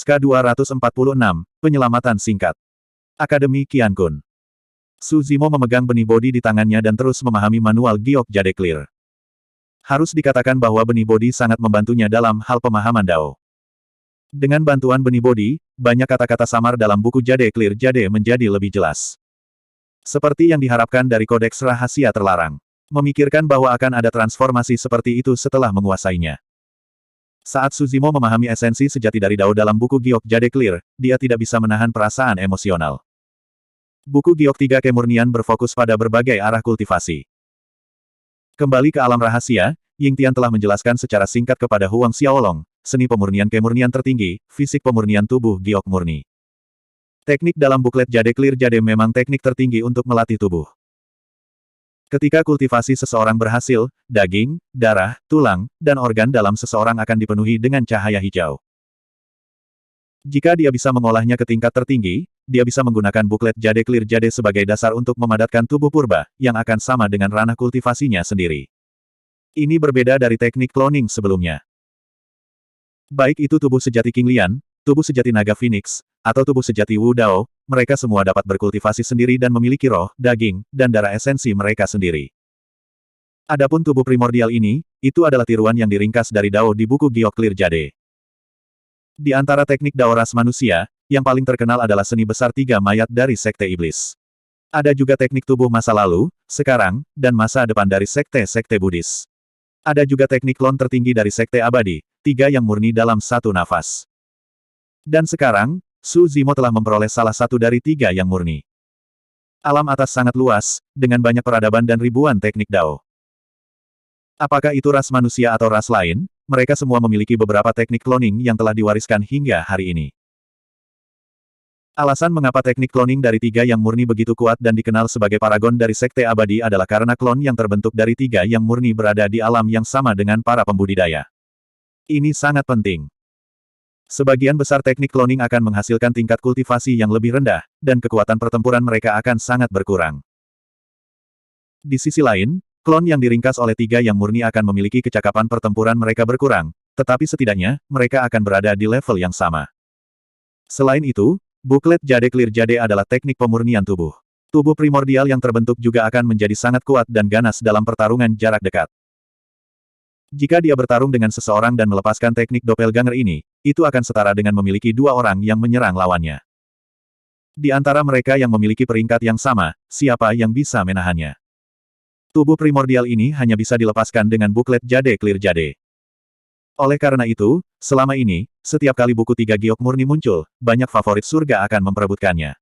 SK246, Penyelamatan Singkat. Akademi Qian Kun. Su Zimo memegang benih bodi di tangannya dan terus memahami manual Giok Jade Clear. Harus dikatakan bahwa benih bodi sangat membantunya dalam hal pemahaman Dao. Dengan bantuan benih bodi, banyak kata-kata samar dalam buku Jade Clear Jade menjadi lebih jelas. Seperti yang diharapkan dari kodeks rahasia terlarang. Memikirkan bahwa akan ada transformasi seperti itu setelah menguasainya. Saat Su Zimo memahami esensi sejati dari Dao dalam buku Giok Jade Clear, dia tidak bisa menahan perasaan emosional. Buku Giok Tiga Kemurnian berfokus pada berbagai arah kultivasi. Kembali ke alam rahasia, Ying Tian telah menjelaskan secara singkat kepada Huang Xiaolong, seni pemurnian kemurnian tertinggi, fisik pemurnian tubuh Giok murni. Teknik dalam buklet Jade Clear Jade memang teknik tertinggi untuk melatih tubuh. Ketika kultivasi seseorang berhasil, daging, darah, tulang, dan organ dalam seseorang akan dipenuhi dengan cahaya hijau. Jika dia bisa mengolahnya ke tingkat tertinggi, dia bisa menggunakan buklet Jade Clear Jade sebagai dasar untuk memadatkan tubuh purba, yang akan sama dengan ranah kultivasinya sendiri. Ini berbeda dari teknik cloning sebelumnya. Baik itu tubuh sejati King Lian, tubuh sejati naga Phoenix, atau tubuh sejati Wu Dao, mereka semua dapat berkultivasi sendiri dan memiliki roh, daging, dan darah esensi mereka sendiri. Adapun tubuh primordial ini, itu adalah tiruan yang diringkas dari Dao di buku Giok Clear Jade. Di antara teknik Dao ras manusia, yang paling terkenal adalah seni besar tiga mayat dari Sekte Iblis. Ada juga teknik tubuh masa lalu, sekarang, dan masa depan dari Sekte-Sekte Buddhis. Ada juga teknik klon tertinggi dari Sekte Abadi, tiga yang murni dalam satu nafas. Dan sekarang, Su Zimo telah memperoleh salah satu dari tiga yang murni. Alam atas sangat luas, dengan banyak peradaban dan ribuan teknik Dao. Apakah itu ras manusia atau ras lain, mereka semua memiliki beberapa teknik cloning yang telah diwariskan hingga hari ini. Alasan mengapa teknik cloning dari tiga yang murni begitu kuat dan dikenal sebagai paragon dari Sekte Abadi adalah karena klon yang terbentuk dari tiga yang murni berada di alam yang sama dengan para pembudidaya. Ini sangat penting. Sebagian besar teknik cloning akan menghasilkan tingkat kultivasi yang lebih rendah, dan kekuatan pertempuran mereka akan sangat berkurang. Di sisi lain, klon yang diringkas oleh tiga yang murni akan memiliki kecakapan pertempuran mereka berkurang, tetapi setidaknya, mereka akan berada di level yang sama. Selain itu, buklet Jade Clear Jade adalah teknik pemurnian tubuh. Tubuh primordial yang terbentuk juga akan menjadi sangat kuat dan ganas dalam pertarungan jarak dekat. Jika dia bertarung dengan seseorang dan melepaskan teknik doppelganger ini, itu akan setara dengan memiliki dua orang yang menyerang lawannya. Di antara mereka yang memiliki peringkat yang sama, siapa yang bisa menahannya? Tubuh primordial ini hanya bisa dilepaskan dengan buklet Jade Clear Jade. Oleh karena itu, selama ini, setiap kali buku tiga giok murni muncul, banyak favorit surga akan memperebutkannya.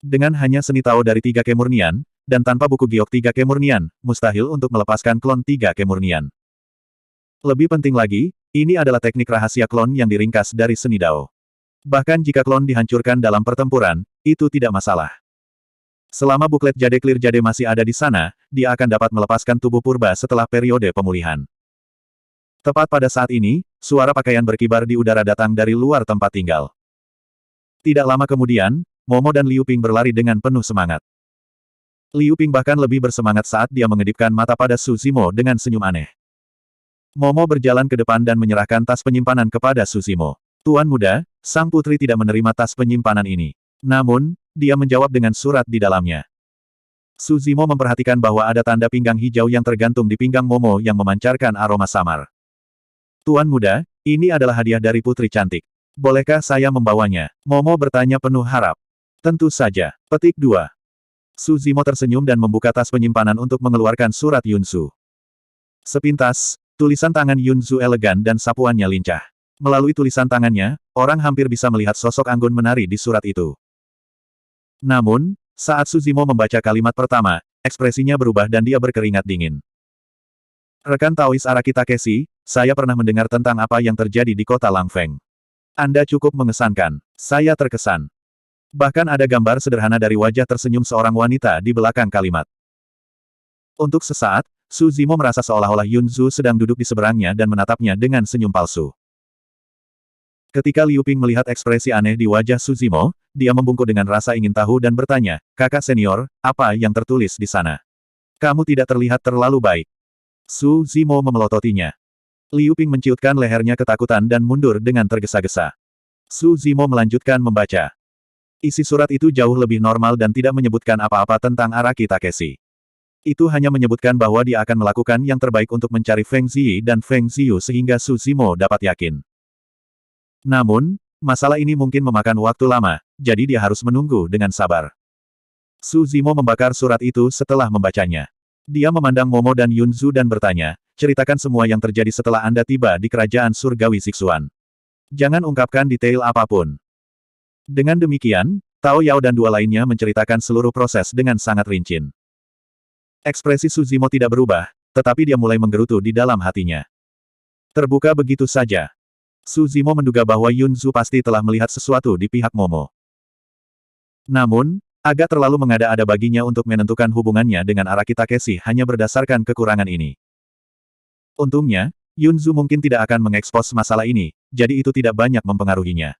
Dengan hanya seni Tao dari tiga kemurnian, dan tanpa buku giok tiga kemurnian, mustahil untuk melepaskan klon tiga kemurnian. Lebih penting lagi, ini adalah teknik rahasia klon yang diringkas dari seni Dao. Bahkan jika klon dihancurkan dalam pertempuran, itu tidak masalah. Selama buklet Jade Clear Jade masih ada di sana, dia akan dapat melepaskan tubuh purba setelah periode pemulihan. Tepat pada saat ini, suara pakaian berkibar di udara datang dari luar tempat tinggal. Tidak lama kemudian, Momo dan Liu Ping berlari dengan penuh semangat. Liu Ping bahkan lebih bersemangat saat dia mengedipkan mata pada Su Zimo dengan senyum aneh. Momo berjalan ke depan dan menyerahkan tas penyimpanan kepada Su Zimo. Tuan muda, sang putri tidak menerima tas penyimpanan ini. Namun, dia menjawab dengan surat di dalamnya. Su Zimo memperhatikan bahwa ada tanda pinggang hijau yang tergantung di pinggang Momo yang memancarkan aroma samar. Tuan muda, ini adalah hadiah dari putri cantik. Bolehkah saya membawanya? Momo bertanya penuh harap. Tentu saja. Petik 2. Su Zimo tersenyum dan membuka tas penyimpanan untuk mengeluarkan surat Yunzu. Sepintas, tulisan tangan Yunzu elegan dan sapuannya lincah. Melalui tulisan tangannya, orang hampir bisa melihat sosok anggun menari di surat itu. Namun, saat Su Zimo membaca kalimat pertama, ekspresinya berubah dan dia berkeringat dingin. Rekan Taois Araki Takeshi, saya pernah mendengar tentang apa yang terjadi di kota Langfeng. Anda cukup mengesankan. Saya terkesan. Bahkan ada gambar sederhana dari wajah tersenyum seorang wanita di belakang kalimat. Untuk sesaat, Su Zimo merasa seolah-olah Yunzu sedang duduk di seberangnya dan menatapnya dengan senyum palsu. Ketika Liu Ping melihat ekspresi aneh di wajah Su Zimo, dia membungkuk dengan rasa ingin tahu dan bertanya, "Kakak senior, apa yang tertulis di sana? Kamu tidak terlihat terlalu baik." Su Zimo memelototinya. Liu Ping menciutkan lehernya ketakutan dan mundur dengan tergesa-gesa. Su Zimo melanjutkan membaca. Isi surat itu jauh lebih normal dan tidak menyebutkan apa-apa tentang Araki Takeshi. Itu hanya menyebutkan bahwa dia akan melakukan yang terbaik untuk mencari Feng Ziyi dan Feng Ziyu sehingga Su Zimo dapat yakin. Namun, masalah ini mungkin memakan waktu lama, jadi dia harus menunggu dengan sabar. Su Zimo membakar surat itu setelah membacanya. Dia memandang Momo dan Yunzu dan bertanya, ceritakan semua yang terjadi setelah Anda tiba di kerajaan surgawi Siksuan. Jangan ungkapkan detail apapun. Dengan demikian, Tao Yao dan dua lainnya menceritakan seluruh proses dengan sangat rinci. Ekspresi Su Zimo tidak berubah, tetapi dia mulai menggerutu di dalam hatinya. Terbuka begitu saja. Su Zimo menduga bahwa Yunzu pasti telah melihat sesuatu di pihak Momo. Namun, agak terlalu mengada-ada baginya untuk menentukan hubungannya dengan Araki Takeshi hanya berdasarkan kekurangan ini. Untungnya, Yunzu mungkin tidak akan mengekspos masalah ini, jadi itu tidak banyak mempengaruhinya.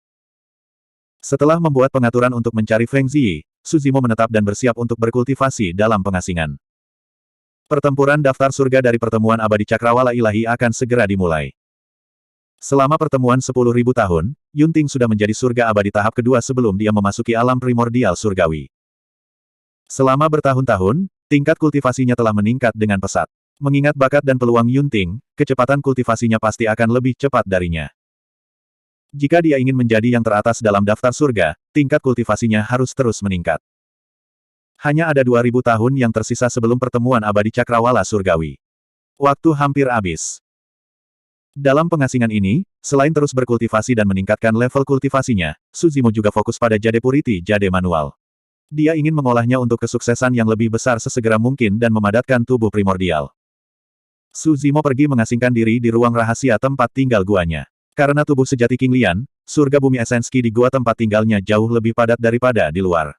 Setelah membuat pengaturan untuk mencari Feng Ziyi, Su Zimo menetap dan bersiap untuk berkultivasi dalam pengasingan. Pertempuran daftar surga dari pertemuan abadi Cakrawala Ilahi akan segera dimulai. Selama pertemuan 10.000 tahun, Yunting sudah menjadi surga abadi tahap kedua sebelum dia memasuki alam primordial surgawi. Selama bertahun-tahun, tingkat kultivasinya telah meningkat dengan pesat. Mengingat bakat dan peluang Yunting, kecepatan kultivasinya pasti akan lebih cepat darinya. Jika dia ingin menjadi yang teratas dalam daftar surga, tingkat kultivasinya harus terus meningkat. Hanya ada 2000 tahun yang tersisa sebelum pertemuan abadi Cakrawala surgawi. Waktu hampir habis. Dalam pengasingan ini, selain terus berkultivasi dan meningkatkan level kultivasinya, Su Zimo juga fokus pada jade purity jade manual. Dia ingin mengolahnya untuk kesuksesan yang lebih besar sesegera mungkin dan memadatkan tubuh primordial. Su Zimo pergi mengasingkan diri di ruang rahasia tempat tinggal guanya. Karena tubuh sejati King Lian, surga bumi Esenski di gua tempat tinggalnya jauh lebih padat daripada di luar.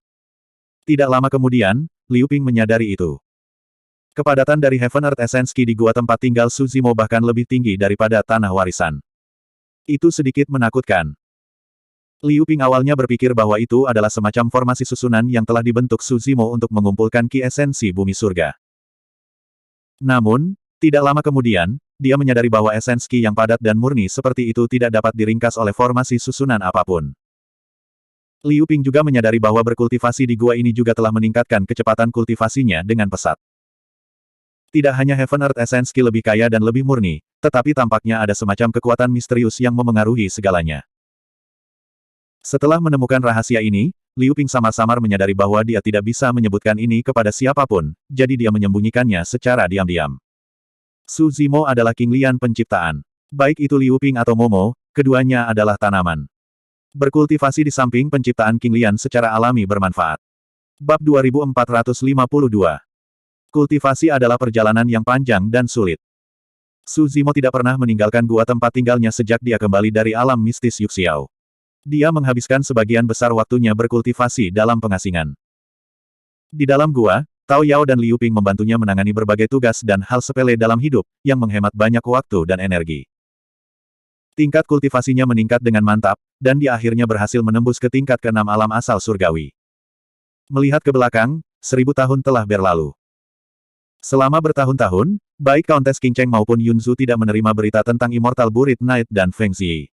Tidak lama kemudian, Liu Ping menyadari itu. Kepadatan dari Heaven Earth Esenski di gua tempat tinggal Su Zimo bahkan lebih tinggi daripada tanah warisan. Itu sedikit menakutkan. Liu Ping awalnya berpikir bahwa itu adalah semacam formasi susunan yang telah dibentuk Su Zimo untuk mengumpulkan ki esensi bumi surga. Namun, tidak lama kemudian, dia menyadari bahwa esensi yang padat dan murni seperti itu tidak dapat diringkas oleh formasi susunan apapun. Liu Ping juga menyadari bahwa berkultivasi di gua ini juga telah meningkatkan kecepatan kultivasinya dengan pesat. Tidak hanya Heaven Earth Esenski lebih kaya dan lebih murni, tetapi tampaknya ada semacam kekuatan misterius yang memengaruhi segalanya. Setelah menemukan rahasia ini, Liu Ping samar-samar menyadari bahwa dia tidak bisa menyebutkan ini kepada siapapun, jadi dia menyembunyikannya secara diam-diam. Su Zimo adalah King Lian penciptaan. Baik itu Liu Ping atau Momo, keduanya adalah tanaman. Berkultivasi di samping penciptaan King Lian secara alami bermanfaat. Bab 2452. Kultivasi adalah perjalanan yang panjang dan sulit. Su Zimo tidak pernah meninggalkan gua tempat tinggalnya sejak dia kembali dari alam mistis Yuxiao. Dia menghabiskan sebagian besar waktunya berkultivasi dalam pengasingan. Di dalam gua, Tao Yao dan Liu Ping membantunya menangani berbagai tugas dan hal sepele dalam hidup, yang menghemat banyak waktu dan energi. Tingkat kultivasinya meningkat dengan mantap, dan dia akhirnya berhasil menembus ke tingkat ke-6 alam asal surgawi. Melihat ke belakang, 1000 tahun telah berlalu. Selama bertahun-tahun, baik Countess King Cheng maupun Yunzu tidak menerima berita tentang Immortal Buried Knight dan Feng Ziyi.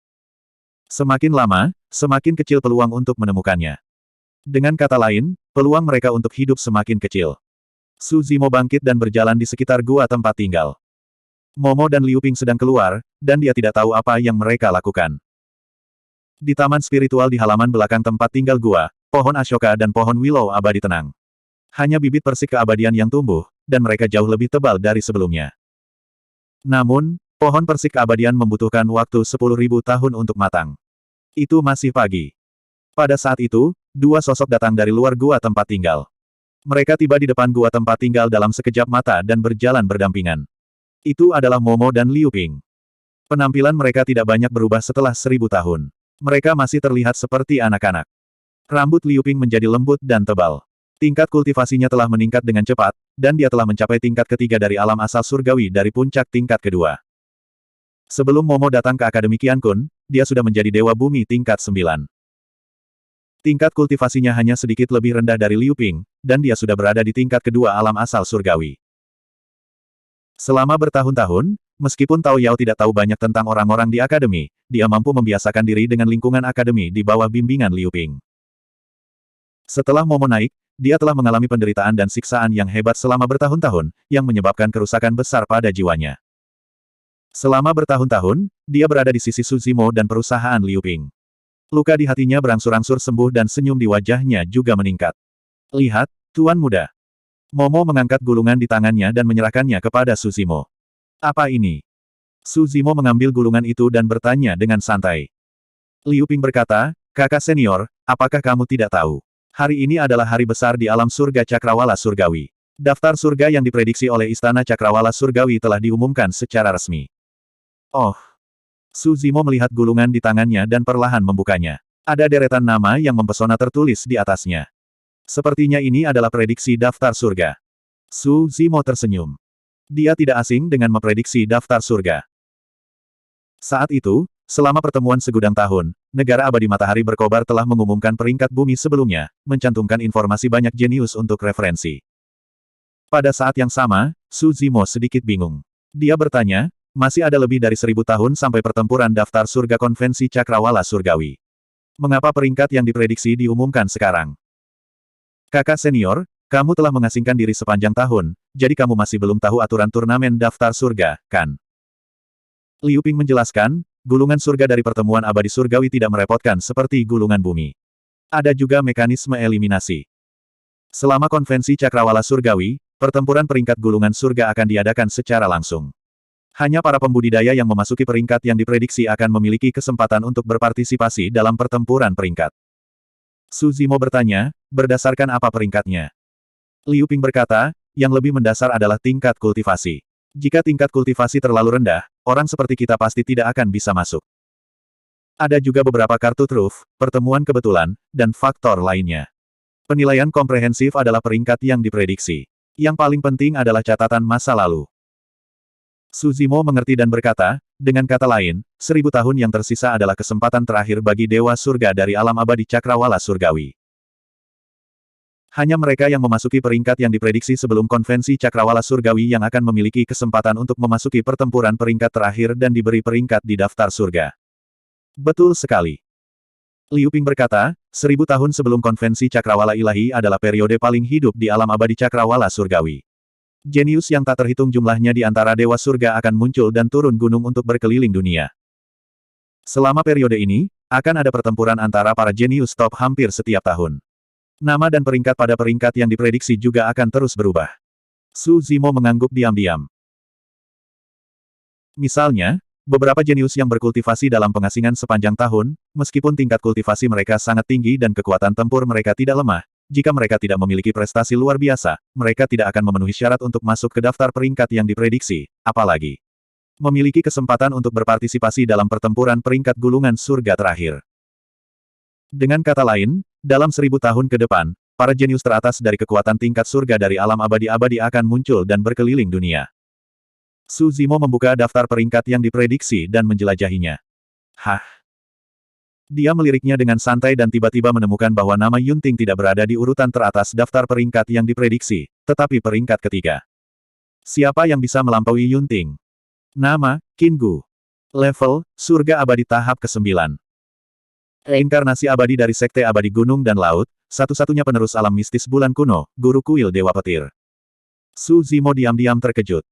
Semakin lama, semakin kecil peluang untuk menemukannya. Dengan kata lain, peluang mereka untuk hidup semakin kecil. Su Zimo bangkit dan berjalan di sekitar gua tempat tinggal. Momo dan Liu Ping sedang keluar, dan dia tidak tahu apa yang mereka lakukan. Di taman spiritual di halaman belakang tempat tinggal gua, pohon Ashoka dan pohon Willow abadi tenang. Hanya bibit persik keabadian yang tumbuh, dan mereka jauh lebih tebal dari sebelumnya. Namun, pohon persik keabadian membutuhkan waktu 10.000 tahun untuk matang. Itu masih pagi. Pada saat itu, dua sosok datang dari luar gua tempat tinggal. Mereka tiba di depan gua tempat tinggal dalam sekejap mata dan berjalan berdampingan. Itu adalah Momo dan Liu Ping. Penampilan mereka tidak banyak berubah setelah 1000 tahun. Mereka masih terlihat seperti anak-anak. Rambut Liu Ping menjadi lembut dan tebal. Tingkat kultivasinya telah meningkat dengan cepat, dan dia telah mencapai tingkat ketiga dari alam asal surgawi dari puncak tingkat kedua. Sebelum Momo datang ke Akademi Qiankun, dia sudah menjadi Dewa Bumi tingkat 9. Tingkat kultivasinya hanya sedikit lebih rendah dari Liu Ping, dan dia sudah berada di tingkat kedua alam asal surgawi. Selama bertahun-tahun, meskipun Tao Yao tidak tahu banyak tentang orang-orang di Akademi, dia mampu membiasakan diri dengan lingkungan akademi di bawah bimbingan Liu Ping. Setelah Momo naik, dia telah mengalami penderitaan dan siksaan yang hebat selama bertahun-tahun, yang menyebabkan kerusakan besar pada jiwanya. Selama bertahun-tahun, dia berada di sisi Su Zimo dan perusahaan Liu Ping. Luka di hatinya berangsur-angsur sembuh dan senyum di wajahnya juga meningkat. Lihat, Tuan Muda. Momo mengangkat gulungan di tangannya dan menyerahkannya kepada Su Zimo. Apa ini? Su Zimo mengambil gulungan itu dan bertanya dengan santai. Liu Ping berkata, kakak senior, apakah kamu tidak tahu? Hari ini adalah hari besar di alam surga Cakrawala Surgawi. Daftar surga yang diprediksi oleh Istana Cakrawala Surgawi telah diumumkan secara resmi. Oh. Su Zimo melihat gulungan di tangannya dan perlahan membukanya. Ada deretan nama yang mempesona tertulis di atasnya. Sepertinya ini adalah prediksi daftar surga. Su Zimo tersenyum. Dia tidak asing dengan memprediksi daftar surga. Saat itu, selama pertemuan segudang tahun, negara abadi matahari berkobar telah mengumumkan peringkat bumi sebelumnya, mencantumkan informasi banyak jenius untuk referensi. Pada saat yang sama, Su Zimo sedikit bingung. Dia bertanya, masih ada lebih dari 1000 tahun sampai pertempuran daftar surga konvensi Cakrawala Surgawi. Mengapa peringkat yang diprediksi diumumkan sekarang? Kakak senior, kamu telah mengasingkan diri sepanjang tahun, jadi kamu masih belum tahu aturan turnamen daftar surga, kan? Liu Ping menjelaskan, gulungan surga dari pertemuan abadi surgawi tidak merepotkan seperti gulungan bumi. Ada juga mekanisme eliminasi. Selama konvensi Cakrawala Surgawi, pertempuran peringkat gulungan surga akan diadakan secara langsung. Hanya para pembudidaya yang memasuki peringkat yang diprediksi akan memiliki kesempatan untuk berpartisipasi dalam pertempuran peringkat. Su Zimo bertanya, berdasarkan apa peringkatnya? Liu Ping berkata, yang lebih mendasar adalah tingkat kultivasi. Jika tingkat kultivasi terlalu rendah, orang seperti kita pasti tidak akan bisa masuk. Ada juga beberapa kartu truf, pertemuan kebetulan, dan faktor lainnya. Penilaian komprehensif adalah peringkat yang diprediksi. Yang paling penting adalah catatan masa lalu. Su Zimo mengerti dan berkata, dengan kata lain, 1000 tahun yang tersisa adalah kesempatan terakhir bagi Dewa Surga dari alam abadi Cakrawala Surgawi. Hanya mereka yang memasuki peringkat yang diprediksi sebelum konvensi Cakrawala Surgawi yang akan memiliki kesempatan untuk memasuki pertempuran peringkat terakhir dan diberi peringkat di daftar surga. Betul sekali. Liu Ping berkata, 1000 tahun sebelum konvensi Cakrawala Ilahi adalah periode paling hidup di alam abadi Cakrawala Surgawi. Jenius yang tak terhitung jumlahnya di antara Dewa Surga akan muncul dan turun gunung untuk berkeliling dunia. Selama periode ini, akan ada pertempuran antara para jenius top hampir setiap tahun. Nama dan peringkat pada peringkat yang diprediksi juga akan terus berubah. Su Zimo mengangguk diam-diam. Misalnya, beberapa jenius yang berkultivasi dalam pengasingan sepanjang tahun, meskipun tingkat kultivasi mereka sangat tinggi dan kekuatan tempur mereka tidak lemah, jika mereka tidak memiliki prestasi luar biasa, mereka tidak akan memenuhi syarat untuk masuk ke daftar peringkat yang diprediksi, apalagi memiliki kesempatan untuk berpartisipasi dalam pertempuran peringkat gulungan surga terakhir. Dengan kata lain, dalam 1000 tahun ke depan, para jenius teratas dari kekuatan tingkat surga dari alam abadi-abadi akan muncul dan berkeliling dunia. Su Zimo membuka daftar peringkat yang diprediksi dan menjelajahinya. Hah? Dia meliriknya dengan santai dan tiba-tiba menemukan bahwa nama Yunting tidak berada di urutan teratas daftar peringkat yang diprediksi, tetapi peringkat ketiga. Siapa yang bisa melampaui Yunting? Nama, Qin Gu. Level, surga abadi tahap ke-9. Reinkarnasi abadi dari Sekte Abadi Gunung dan Laut, satu-satunya penerus alam mistis bulan kuno, Guru Kuil Dewa Petir. Su Zimo diam-diam terkejut.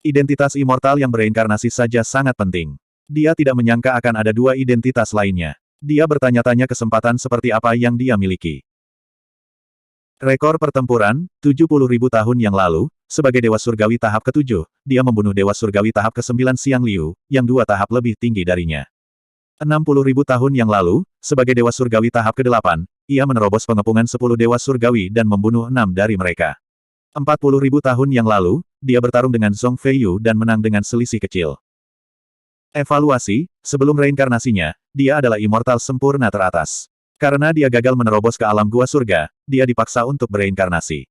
Identitas immortal yang bereinkarnasi saja sangat penting. Dia tidak menyangka akan ada dua identitas lainnya. Dia bertanya-tanya kesempatan seperti apa yang dia miliki. Rekor pertempuran, 70.000 tahun yang lalu, sebagai Dewa Surgawi tahap ke-7, dia membunuh Dewa Surgawi tahap ke-9 Xiang Liu, yang 2 tahap lebih tinggi darinya. 60.000 tahun yang lalu, sebagai Dewa Surgawi tahap ke-8, ia menerobos pengepungan 10 Dewa Surgawi dan membunuh 6 dari mereka. 40.000 tahun yang lalu, dia bertarung dengan Zhong Feiyu dan menang dengan selisih kecil. Evaluasi, sebelum reinkarnasinya, dia adalah immortal sempurna teratas. Karena dia gagal menerobos ke alam gua surga, dia dipaksa untuk bereinkarnasi.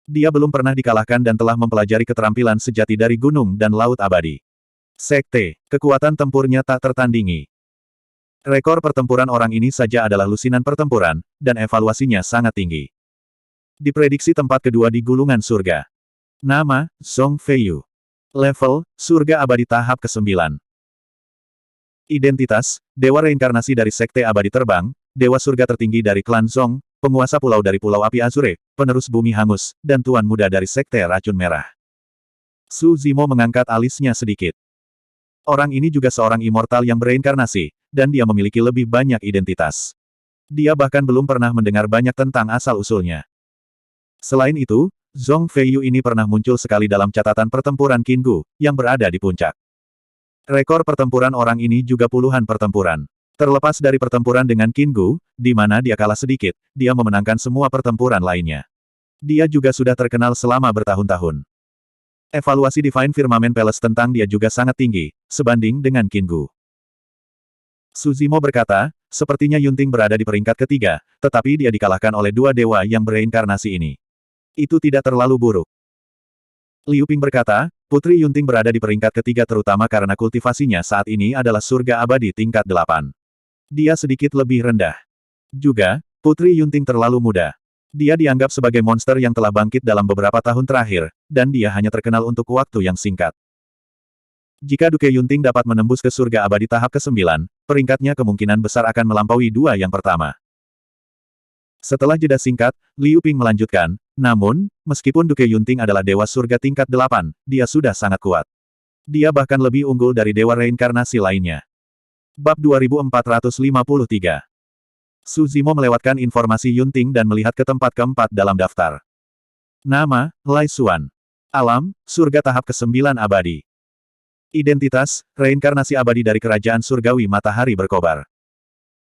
Dia belum pernah dikalahkan dan telah mempelajari keterampilan sejati dari gunung dan laut abadi. Sekte, kekuatan tempurnya tak tertandingi. Rekor pertempuran orang ini saja adalah lusinan pertempuran, dan evaluasinya sangat tinggi. Diprediksi tempat kedua di gulungan surga. Nama, Zhong Feiyu. Level, surga abadi tahap ke-9. Identitas, Dewa Reinkarnasi dari Sekte Abadi Terbang, Dewa Surga tertinggi dari klan Zong, penguasa pulau dari Pulau Api Azure, penerus bumi hangus, dan Tuan Muda dari Sekte Racun Merah. Su Zimo mengangkat alisnya sedikit. Orang ini juga seorang immortal yang bereinkarnasi, dan dia memiliki lebih banyak identitas. Dia bahkan belum pernah mendengar banyak tentang asal-usulnya. Selain itu, Zhong Feiyu ini pernah muncul sekali dalam catatan pertempuran Qinggu, yang berada di puncak. Rekor pertempuran orang ini juga puluhan pertempuran. Terlepas dari pertempuran dengan Qinggu, di mana dia kalah sedikit, dia memenangkan semua pertempuran lainnya. Dia juga sudah terkenal selama bertahun-tahun. Evaluasi Divine Firmament Palace tentang dia juga sangat tinggi, sebanding dengan Qinggu. Su Zimo berkata, sepertinya Yunting berada di peringkat ketiga, tetapi dia dikalahkan oleh dua dewa yang bereinkarnasi ini. Itu tidak terlalu buruk. Liu Ping berkata, Putri Yunting berada di peringkat ketiga terutama karena kultivasinya saat ini adalah surga abadi tingkat 8. Dia sedikit lebih rendah. Juga, Putri Yunting terlalu muda. Dia dianggap sebagai monster yang telah bangkit dalam beberapa tahun terakhir, dan dia hanya terkenal untuk waktu yang singkat. Jika Duke Yunting dapat menembus ke surga abadi tahap ke-9, peringkatnya kemungkinan besar akan melampaui dua yang pertama. Setelah jeda singkat, Liu Ping melanjutkan, namun, meskipun Duke Yunting adalah dewa surga tingkat 8, dia sudah sangat kuat. Dia bahkan lebih unggul dari dewa reinkarnasi lainnya. Bab 2453. Su Zimo melewatkan informasi Yunting dan melihat ke tempat keempat dalam daftar. Nama, Lai Xuan. Alam, surga tahap ke-9 abadi. Identitas, reinkarnasi abadi dari kerajaan surgawi matahari berkobar.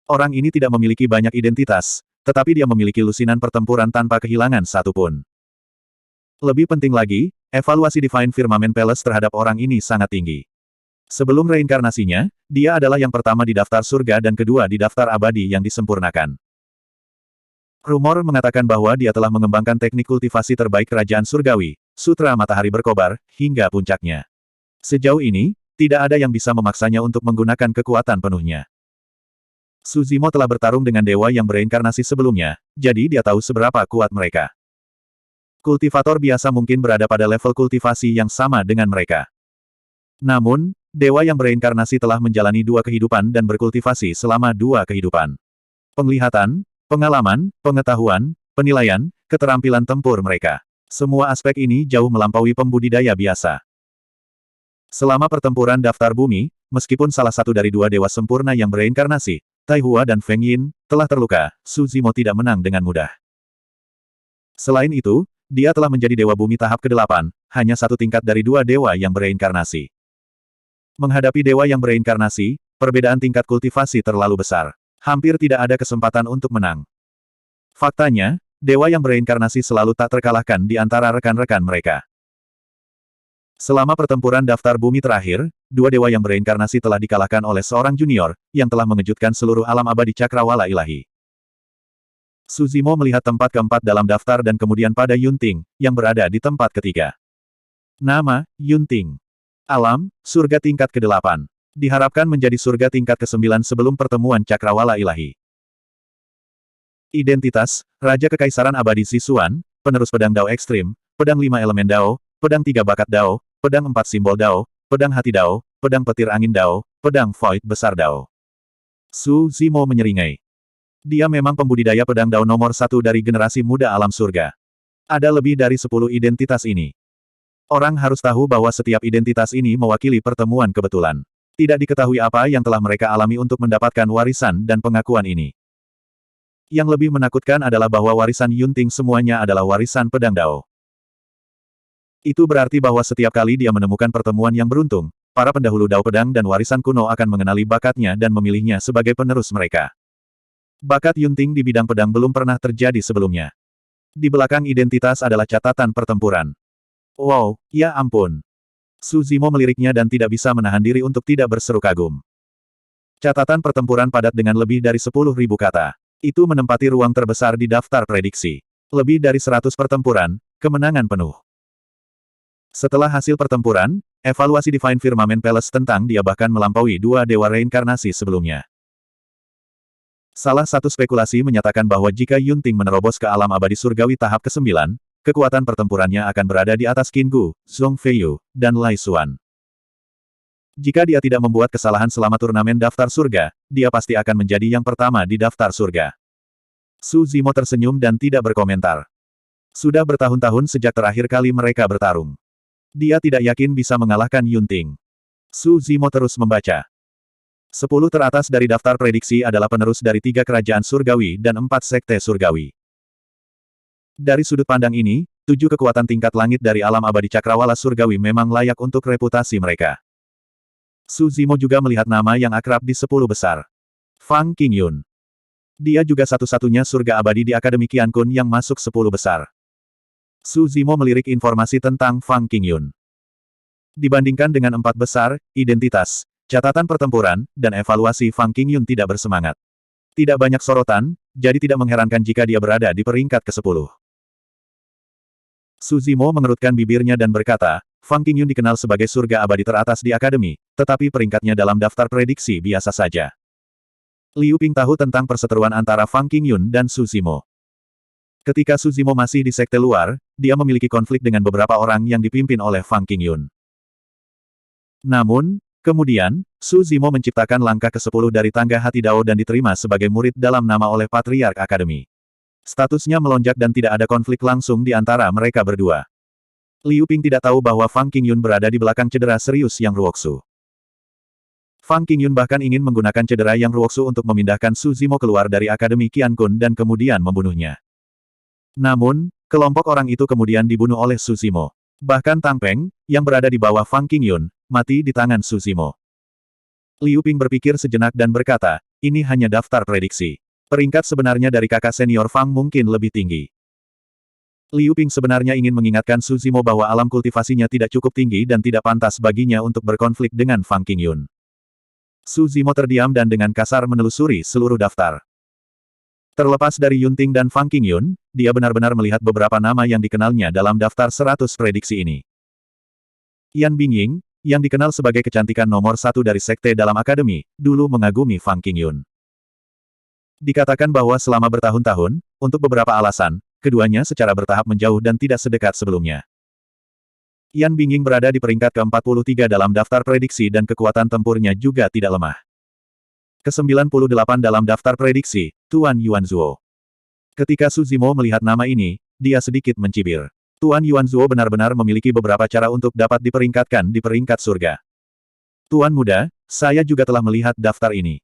Orang ini tidak memiliki banyak identitas, tetapi dia memiliki lusinan pertempuran tanpa kehilangan satu pun. Lebih penting lagi, evaluasi Divine Firmament Palace terhadap orang ini sangat tinggi. Sebelum reinkarnasinya, dia adalah yang pertama di daftar surga dan kedua di daftar abadi yang disempurnakan. Rumor mengatakan bahwa dia telah mengembangkan teknik kultivasi terbaik kerajaan surgawi, Sutra Matahari Berkobar, hingga puncaknya. Sejauh ini, tidak ada yang bisa memaksanya untuk menggunakan kekuatan penuhnya. Su Zimo telah bertarung dengan dewa yang bereinkarnasi sebelumnya, jadi dia tahu seberapa kuat mereka. Kultivator biasa mungkin berada pada level kultivasi yang sama dengan mereka. Namun, dewa yang bereinkarnasi telah menjalani dua kehidupan dan berkultivasi selama dua kehidupan. Penglihatan, pengalaman, pengetahuan, penilaian, keterampilan tempur mereka. Semua aspek ini jauh melampaui pembudidaya biasa. Selama pertempuran daftar bumi, meskipun salah satu dari dua dewa sempurna yang bereinkarnasi, Tai Hua dan Feng Yin, telah terluka, Su Zimo tidak menang dengan mudah. Selain itu, dia telah menjadi dewa bumi tahap ke-8, hanya satu tingkat dari dua dewa yang bereinkarnasi. Menghadapi dewa yang bereinkarnasi, perbedaan tingkat kultivasi terlalu besar. Hampir tidak ada kesempatan untuk menang. Faktanya, dewa yang bereinkarnasi selalu tak terkalahkan di antara rekan-rekan mereka. Selama pertempuran daftar bumi terakhir, dua dewa yang bereinkarnasi telah dikalahkan oleh seorang junior, yang telah mengejutkan seluruh alam abadi cakrawala ilahi. Su Zimo melihat tempat keempat dalam daftar dan kemudian pada Yunting, yang berada di tempat ketiga. Nama, Yunting. Alam, surga tingkat ke-8. Diharapkan menjadi surga tingkat ke-9 sebelum pertemuan cakrawala ilahi. Identitas, Raja Kekaisaran Abadi Zixuan, penerus pedang Dao ekstrim, pedang 5 elemen Dao, pedang 3 bakat Dao, pedang 4 simbol Dao, pedang hati Dao, pedang petir angin Dao, pedang void besar Dao. Su Zimo menyeringai. Dia memang pembudidaya pedang Dao nomor 1 dari generasi muda alam surga. Ada lebih dari 10 identitas ini. Orang harus tahu bahwa setiap identitas ini mewakili pertemuan kebetulan. Tidak diketahui apa yang telah mereka alami untuk mendapatkan warisan dan pengakuan ini. Yang lebih menakutkan adalah bahwa warisan Yunting semuanya adalah warisan pedang Dao. Itu berarti bahwa setiap kali dia menemukan pertemuan yang beruntung, para pendahulu Dao pedang dan warisan kuno akan mengenali bakatnya dan memilihnya sebagai penerus mereka. Bakat Yunting di bidang pedang belum pernah terjadi sebelumnya. Di belakang identitas adalah catatan pertempuran. Wow, ya ampun. Su Zimo meliriknya dan tidak bisa menahan diri untuk tidak berseru kagum. Catatan pertempuran padat dengan lebih dari 10.000 kata. Itu menempati ruang terbesar di daftar prediksi. Lebih dari 100 pertempuran, kemenangan penuh. Setelah hasil pertempuran, evaluasi Divine Firmament Palace tentang dia bahkan melampaui dua dewa reinkarnasi sebelumnya. Salah satu spekulasi menyatakan bahwa jika Yunting menerobos ke alam abadi surgawi tahap ke-9, kekuatan pertempurannya akan berada di atas Qinggu, Zhong Feiyu, dan Lai Xuan. Jika dia tidak membuat kesalahan selama turnamen daftar surga, dia pasti akan menjadi yang pertama di daftar surga. Su Zimo tersenyum dan tidak berkomentar. Sudah bertahun-tahun sejak terakhir kali mereka bertarung. Dia tidak yakin bisa mengalahkan Yunting. Su Zimo terus membaca. 10 teratas dari daftar prediksi adalah penerus dari 3 kerajaan surgawi dan 4 sekte surgawi. Dari sudut pandang ini, 7 kekuatan tingkat langit dari alam abadi cakrawala surgawi memang layak untuk reputasi mereka. Su Zimo juga melihat nama yang akrab di 10 besar. Fang Qingyun. Dia juga satu-satunya surga abadi di Akademi Qiankun yang masuk 10 besar. Su Zimo melirik informasi tentang Fang Qingyun. Dibandingkan dengan 4 besar, identitas, catatan pertempuran, dan evaluasi Fang Qingyun tidak bersemangat. Tidak banyak sorotan, jadi tidak mengherankan jika dia berada di peringkat ke-10. Su Zimo mengerutkan bibirnya dan berkata, Fang Qingyun dikenal sebagai surga abadi teratas di akademi, tetapi peringkatnya dalam daftar prediksi biasa saja. Liu Ping tahu tentang perseteruan antara Fang Qingyun dan Su Zimo. Ketika Su Zimo masih di sekte luar, dia memiliki konflik dengan beberapa orang yang dipimpin oleh Fang Qingyun. Namun, kemudian, Su Zimo menciptakan langkah ke-10 dari tangga hati Dao dan diterima sebagai murid dalam nama oleh Patriark Akademi. Statusnya melonjak dan tidak ada konflik langsung di antara mereka berdua. Liu Ping tidak tahu bahwa Fang Qingyun berada di belakang cedera serius Yang Ruoxu. Fang Qingyun bahkan ingin menggunakan cedera Yang Ruoxu untuk memindahkan Su Zimo keluar dari Akademi Qiankun dan kemudian membunuhnya. Namun, kelompok orang itu kemudian dibunuh oleh Su Zimo. Bahkan Tang Peng, yang berada di bawah Fang Qingyun, mati di tangan Su Zimo. Liu Ping berpikir sejenak dan berkata, ini hanya daftar prediksi. Peringkat sebenarnya dari kakak senior Fang mungkin lebih tinggi. Liu Ping sebenarnya ingin mengingatkan Su Zimo bahwa alam kultivasinya tidak cukup tinggi dan tidak pantas baginya untuk berkonflik dengan Fang Qingyun. Su Zimo terdiam dan dengan kasar menelusuri seluruh daftar. Terlepas dari Yunting dan Fang Qingyun, dia benar-benar melihat beberapa nama yang dikenalnya dalam daftar 100 prediksi ini. Yan Bingying, yang dikenal sebagai kecantikan nomor 1 dari sekte dalam akademi, dulu mengagumi Fang Qingyun. Dikatakan bahwa selama bertahun-tahun, untuk beberapa alasan, keduanya secara bertahap menjauh dan tidak sedekat sebelumnya. Yan Bingying berada di peringkat ke-43 dalam daftar prediksi dan kekuatan tempurnya juga tidak lemah. Ke-98 dalam daftar prediksi, Tuan Yuanzuo. Ketika Su Zimo melihat nama ini, dia sedikit mencibir. Tuan Yuanzuo benar-benar memiliki beberapa cara untuk dapat diperingkatkan di peringkat surga. Tuan muda, saya juga telah melihat daftar ini.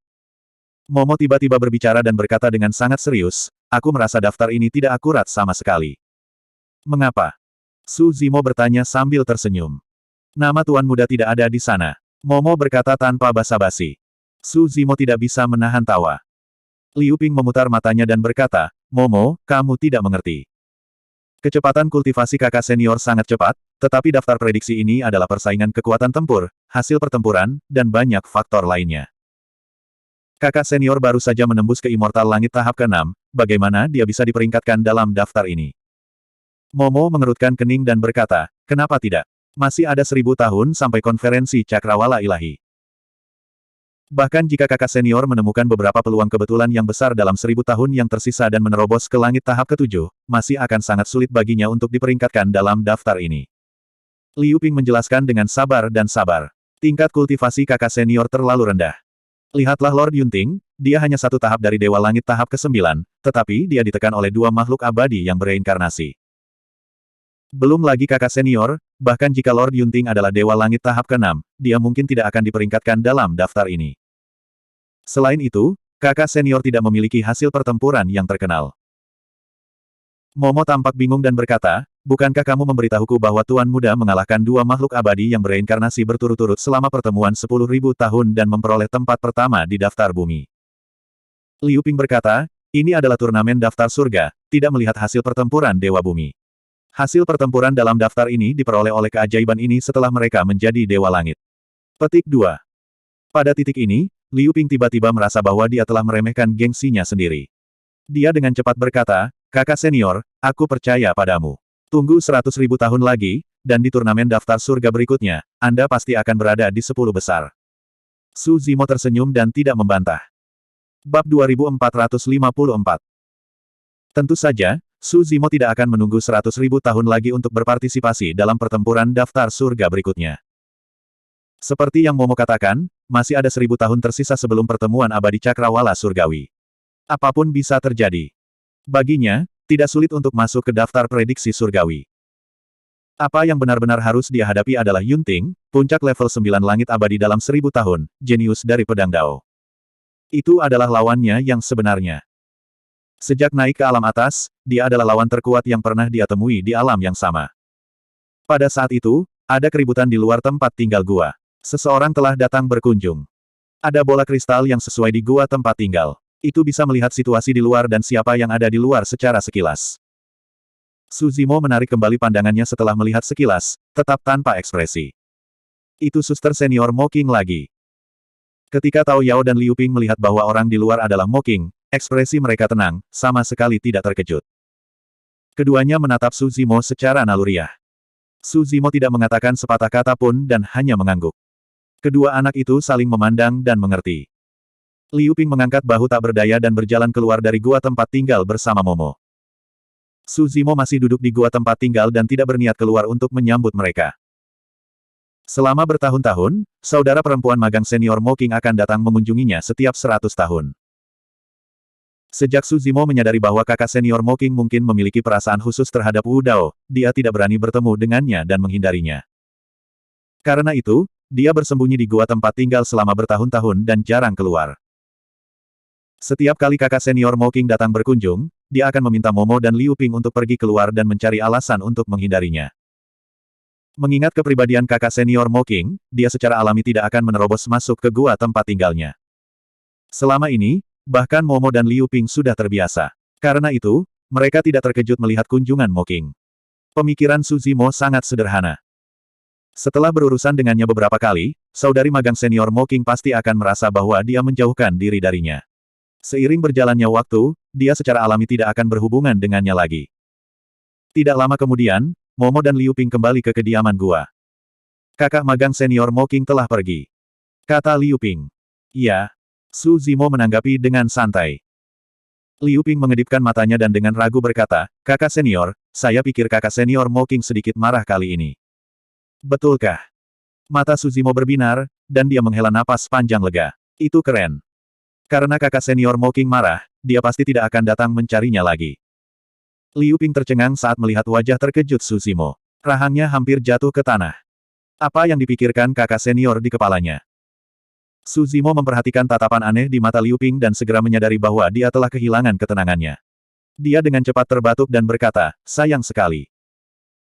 Momo tiba-tiba berbicara dan berkata dengan sangat serius, aku merasa daftar ini tidak akurat sama sekali. Mengapa? Su Zimo bertanya sambil tersenyum. Nama tuan muda tidak ada di sana. Momo berkata tanpa basa-basi. Su Zimo tidak bisa menahan tawa. Liu Ping memutar matanya dan berkata, Momo, kamu tidak mengerti. Kecepatan kultivasi kakak senior sangat cepat, tetapi daftar prediksi ini adalah persaingan kekuatan tempur, hasil pertempuran, dan banyak faktor lainnya. Kakak senior baru saja menembus ke Immortal Langit tahap ke-6, bagaimana dia bisa diperingkatkan dalam daftar ini? Momo mengerutkan kening dan berkata, kenapa tidak? Masih ada 1000 tahun sampai konferensi Cakrawala Ilahi. Bahkan jika kakak senior menemukan beberapa peluang kebetulan yang besar dalam 1000 tahun yang tersisa dan menerobos ke langit tahap ke-7, masih akan sangat sulit baginya untuk diperingkatkan dalam daftar ini. Liu Ping menjelaskan dengan sabar dan sabar. Tingkat kultivasi kakak senior terlalu rendah. Lihatlah Lord Yunting, dia hanya satu tahap dari Dewa Langit tahap ke-9, tetapi dia ditekan oleh 2 makhluk abadi yang bereinkarnasi. Belum lagi kakak senior, bahkan jika Lord Yunting adalah Dewa Langit tahap ke-6, dia mungkin tidak akan diperingkatkan dalam daftar ini. Selain itu, kakak senior tidak memiliki hasil pertempuran yang terkenal. Momo tampak bingung dan berkata, bukankah kamu memberitahuku bahwa Tuan Muda mengalahkan 2 makhluk abadi yang bereinkarnasi berturut-turut selama pertemuan 10.000 tahun dan memperoleh tempat pertama di daftar bumi? Liu Ping berkata, ini adalah turnamen daftar surga, tidak melihat hasil pertempuran Dewa Bumi. Hasil pertempuran dalam daftar ini diperoleh oleh keajaiban ini setelah mereka menjadi Dewa Langit. Petik 2. Pada titik ini, Liu Ping tiba-tiba merasa bahwa dia telah meremehkan gengsinya sendiri. Dia dengan cepat berkata, kakak senior, aku percaya padamu. Tunggu 100.000 tahun lagi, dan di turnamen daftar surga berikutnya, Anda pasti akan berada di 10 besar. Su Zimo tersenyum dan tidak membantah. Bab 2454. Tentu saja, Su Zimo tidak akan menunggu 100.000 tahun lagi untuk berpartisipasi dalam pertempuran daftar surga berikutnya. Seperti yang Momo katakan, masih ada 1000 tahun tersisa sebelum pertemuan abadi cakrawala surgawi. Apapun bisa terjadi. Baginya, tidak sulit untuk masuk ke daftar prediksi surgawi. Apa yang benar-benar harus dia hadapi adalah Yunting, puncak level 9 langit abadi dalam 1000 tahun, jenius dari pedang Dao. Itu adalah lawannya yang sebenarnya. Sejak naik ke alam atas, dia adalah lawan terkuat yang pernah dia temui di alam yang sama. Pada saat itu, ada keributan di luar tempat tinggal gua. Seseorang telah datang berkunjung. Ada bola kristal yang sesuai di gua tempat tinggal. Itu bisa melihat situasi di luar dan siapa yang ada di luar secara sekilas. Suzimo menarik kembali pandangannya setelah melihat sekilas, tetap tanpa ekspresi. Itu suster senior Mo King lagi. Ketika Tao Yao dan Liu Ping melihat bahwa orang di luar adalah Mo King, ekspresi mereka tenang, sama sekali tidak terkejut. Keduanya menatap Suzimo secara naluriah. Suzimo tidak mengatakan sepatah kata pun dan hanya mengangguk. Kedua anak itu saling memandang dan mengerti. Liu Ping mengangkat bahu tak berdaya dan berjalan keluar dari gua tempat tinggal bersama Momo. Suzimo masih duduk di gua tempat tinggal dan tidak berniat keluar untuk menyambut mereka. Selama bertahun-tahun, saudara perempuan magang senior Mo King akan datang mengunjunginya setiap 100 tahun. Sejak Suzimo menyadari bahwa kakak senior Mo King mungkin memiliki perasaan khusus terhadap Wu Dao, dia tidak berani bertemu dengannya dan menghindarinya. Karena itu, dia bersembunyi di gua tempat tinggal selama bertahun-tahun dan jarang keluar. Setiap kali kakak senior Mo King datang berkunjung, dia akan meminta Momo dan Liu Ping untuk pergi keluar dan mencari alasan untuk menghindarinya. Mengingat kepribadian kakak senior Mo King, dia secara alami tidak akan menerobos masuk ke gua tempat tinggalnya. Selama ini, bahkan Momo dan Liu Ping sudah terbiasa. Karena itu, mereka tidak terkejut melihat kunjungan Mo King. Pemikiran Suzimo sangat sederhana. Setelah berurusan dengannya beberapa kali, saudari magang senior Mo King pasti akan merasa bahwa dia menjauhkan diri darinya. Seiring berjalannya waktu, dia secara alami tidak akan berhubungan dengannya lagi. Tidak lama kemudian, Momo dan Liu Ping kembali ke kediaman gua. Kakak magang senior Mo King telah pergi, kata Liu Ping. Iya. Suzimo menanggapi dengan santai. Liu Ping mengedipkan matanya dan dengan ragu berkata, kakak senior, saya pikir kakak senior Mo King sedikit marah kali ini. Betulkah? Mata Suzimo berbinar, dan dia menghela napas panjang lega. Itu keren. Karena kakak senior Mo King marah, dia pasti tidak akan datang mencarinya lagi. Liu Ping tercengang saat melihat wajah terkejut Suzimo. Rahangnya hampir jatuh ke tanah. Apa yang dipikirkan kakak senior di kepalanya? Suzimo memperhatikan tatapan aneh di mata Liu Ping dan segera menyadari bahwa dia telah kehilangan ketenangannya. Dia dengan cepat terbatuk dan berkata, sayang sekali.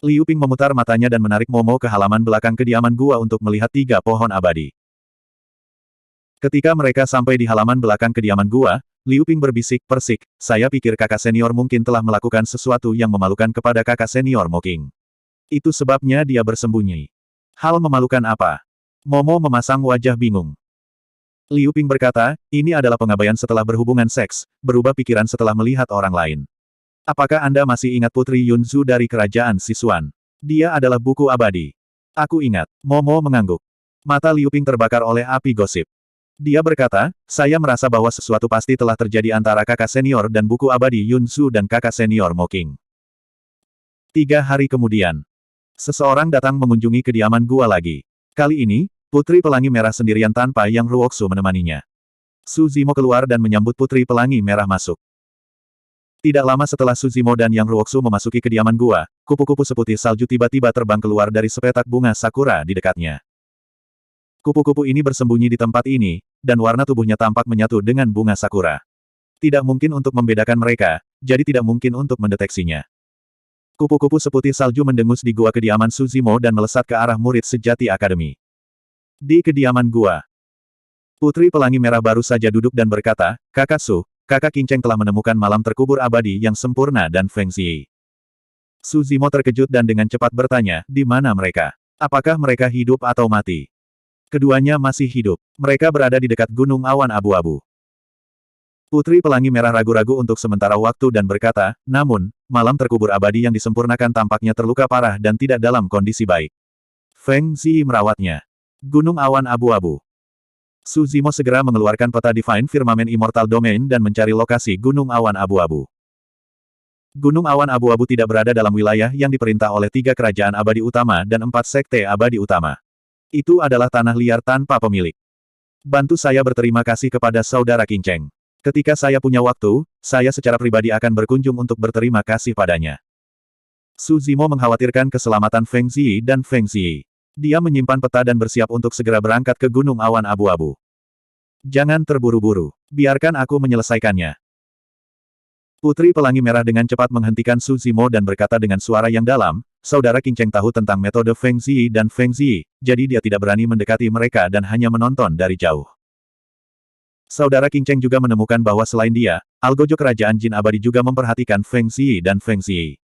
Liu Ping memutar matanya dan menarik Momo ke halaman belakang kediaman gua untuk melihat 3 pohon abadi. Ketika mereka sampai di halaman belakang kediaman gua, Liu Ping berbisik, persik, saya pikir kakak senior mungkin telah melakukan sesuatu yang memalukan kepada kakak senior Mo King. Itu sebabnya dia bersembunyi. Hal memalukan apa? Momo memasang wajah bingung. Liu Ping berkata, ini adalah pengabaian setelah berhubungan seks, berubah pikiran setelah melihat orang lain. Apakah Anda masih ingat Putri Yunzu dari kerajaan Sichuan? Dia adalah buku abadi. Aku ingat. Momo mengangguk. Mata Liu Ping terbakar oleh api gosip. Dia berkata, saya merasa bahwa sesuatu pasti telah terjadi antara kakak senior dan buku abadi Yunzu dan kakak senior Mo King. 3 hari kemudian, seseorang datang mengunjungi kediaman gua lagi. Kali ini, Putri Pelangi Merah sendirian tanpa Yang Ruoksu menemaninya. Suzimo keluar dan menyambut Putri Pelangi Merah masuk. Tidak lama setelah Suzimo dan Yang Ruoksu memasuki kediaman gua, kupu-kupu seputih salju tiba-tiba terbang keluar dari sepetak bunga sakura di dekatnya. Kupu-kupu ini bersembunyi di tempat ini, dan warna tubuhnya tampak menyatu dengan bunga sakura. Tidak mungkin untuk membedakan mereka, jadi tidak mungkin untuk mendeteksinya. Kupu-kupu seputih salju mendengus di gua kediaman Suzimo dan melesat ke arah murid sejati akademi. Di kediaman gua, Putri Pelangi Merah baru saja duduk dan berkata, Kakak Su, Kakak King Cheng telah menemukan malam terkubur abadi yang sempurna dan Feng Xi. Suzimo terkejut dan dengan cepat bertanya, di mana mereka? Apakah mereka hidup atau mati? Keduanya masih hidup. Mereka berada di dekat gunung awan abu-abu. Putri Pelangi Merah ragu-ragu untuk sementara waktu dan berkata, namun, malam terkubur abadi yang disempurnakan tampaknya terluka parah dan tidak dalam kondisi baik. Feng Xi merawatnya. Gunung awan abu-abu. Suzimo segera mengeluarkan peta Divine Firmament Immortal Domain dan mencari lokasi Gunung Awan Abu-Abu. Gunung Awan Abu-Abu tidak berada dalam wilayah yang diperintah oleh 3 kerajaan abadi utama dan 4 sekte abadi utama. Itu adalah tanah liar tanpa pemilik. Bantu saya berterima kasih kepada saudara Qingcheng. Ketika saya punya waktu, saya secara pribadi akan berkunjung untuk berterima kasih padanya. Su Zimo mengkhawatirkan keselamatan Feng Ziyi dan Feng Ziyi. Dia menyimpan peta dan bersiap untuk segera berangkat ke Gunung Awan Abu-Abu. Jangan terburu-buru. Biarkan aku menyelesaikannya. Putri Pelangi Merah dengan cepat menghentikan Su Zimo dan berkata dengan suara yang dalam, saudara Qingcheng tahu tentang metode Feng Ziyi dan Feng Ziyi, jadi dia tidak berani mendekati mereka dan hanya menonton dari jauh. Saudara Qingcheng juga menemukan bahwa selain dia, algojo kerajaan Jin Abadi juga memperhatikan Feng Ziyi dan Feng Ziyi.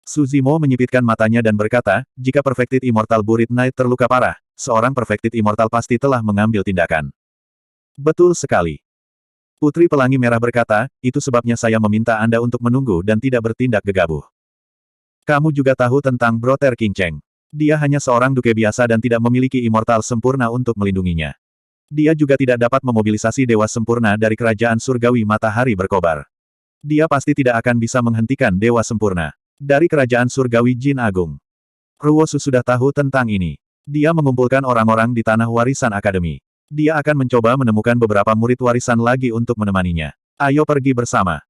Su Zimo menyipitkan matanya dan berkata, jika Perfected Immortal Burit Knight terluka parah, seorang Perfected Immortal pasti telah mengambil tindakan. Betul sekali. Putri Pelangi Merah berkata, itu sebabnya saya meminta Anda untuk menunggu dan tidak bertindak gegabah. Kamu juga tahu tentang Brother Qingcheng. Dia hanya seorang duke biasa dan tidak memiliki immortal sempurna untuk melindunginya. Dia juga tidak dapat memobilisasi dewa sempurna dari kerajaan surgawi matahari berkobar. Dia pasti tidak akan bisa menghentikan dewa sempurna dari kerajaan surgawi Jin Agung. Ruosu sudah tahu tentang ini. Dia mengumpulkan orang-orang di tanah warisan akademi. Dia akan mencoba menemukan beberapa murid warisan lagi untuk menemaninya. Ayo pergi bersama.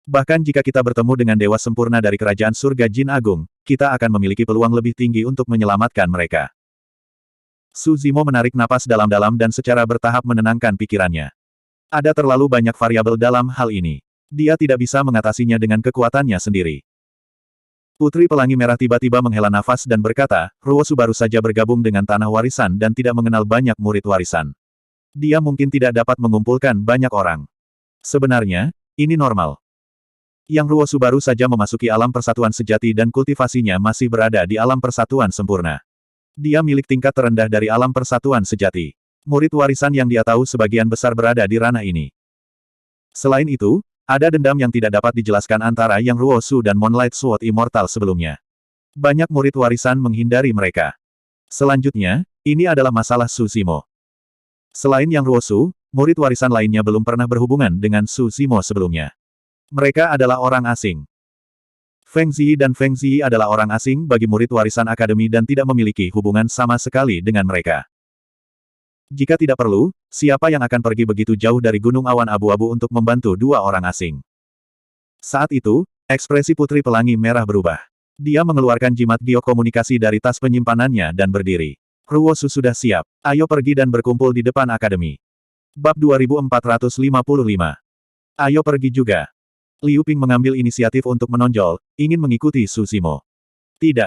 Bahkan jika kita bertemu dengan dewa sempurna dari kerajaan surga Jin Agung, kita akan memiliki peluang lebih tinggi untuk menyelamatkan mereka. Su Zimo menarik napas dalam-dalam dan secara bertahap menenangkan pikirannya. Ada terlalu banyak variabel dalam hal ini. Dia tidak bisa mengatasinya dengan kekuatannya sendiri. Putri Pelangi Merah tiba-tiba menghela nafas dan berkata, Ruosu baru saja bergabung dengan tanah warisan dan tidak mengenal banyak murid warisan. Dia mungkin tidak dapat mengumpulkan banyak orang. Sebenarnya, ini normal. Yang Ruosu baru saja memasuki alam persatuan sejati dan kultivasinya masih berada di alam persatuan sempurna. Dia milik tingkat terendah dari alam persatuan sejati. Murid warisan yang dia tahu sebagian besar berada di ranah ini. Selain itu, ada dendam yang tidak dapat dijelaskan antara Yang Ruosu dan Moonlight Sword Immortal sebelumnya. Banyak murid warisan menghindari mereka. Selanjutnya, ini adalah masalah Su Zimo. Selain Yang Ruosu, murid warisan lainnya belum pernah berhubungan dengan Su Zimo sebelumnya. Mereka adalah orang asing. Feng Ziyi dan Feng Ziyi adalah orang asing bagi murid warisan akademi dan tidak memiliki hubungan sama sekali dengan mereka. Jika tidak perlu, siapa yang akan pergi begitu jauh dari Gunung Awan Abu-Abu untuk membantu dua orang asing? Saat itu, ekspresi Putri Pelangi Merah berubah. Dia mengeluarkan jimat giok komunikasi dari tas penyimpanannya dan berdiri. Ruosu sudah siap. Ayo pergi dan berkumpul di depan akademi. Bab 2455. Ayo pergi juga. Liu Ping mengambil inisiatif untuk menonjol, ingin mengikuti Su Zimo. Tidak.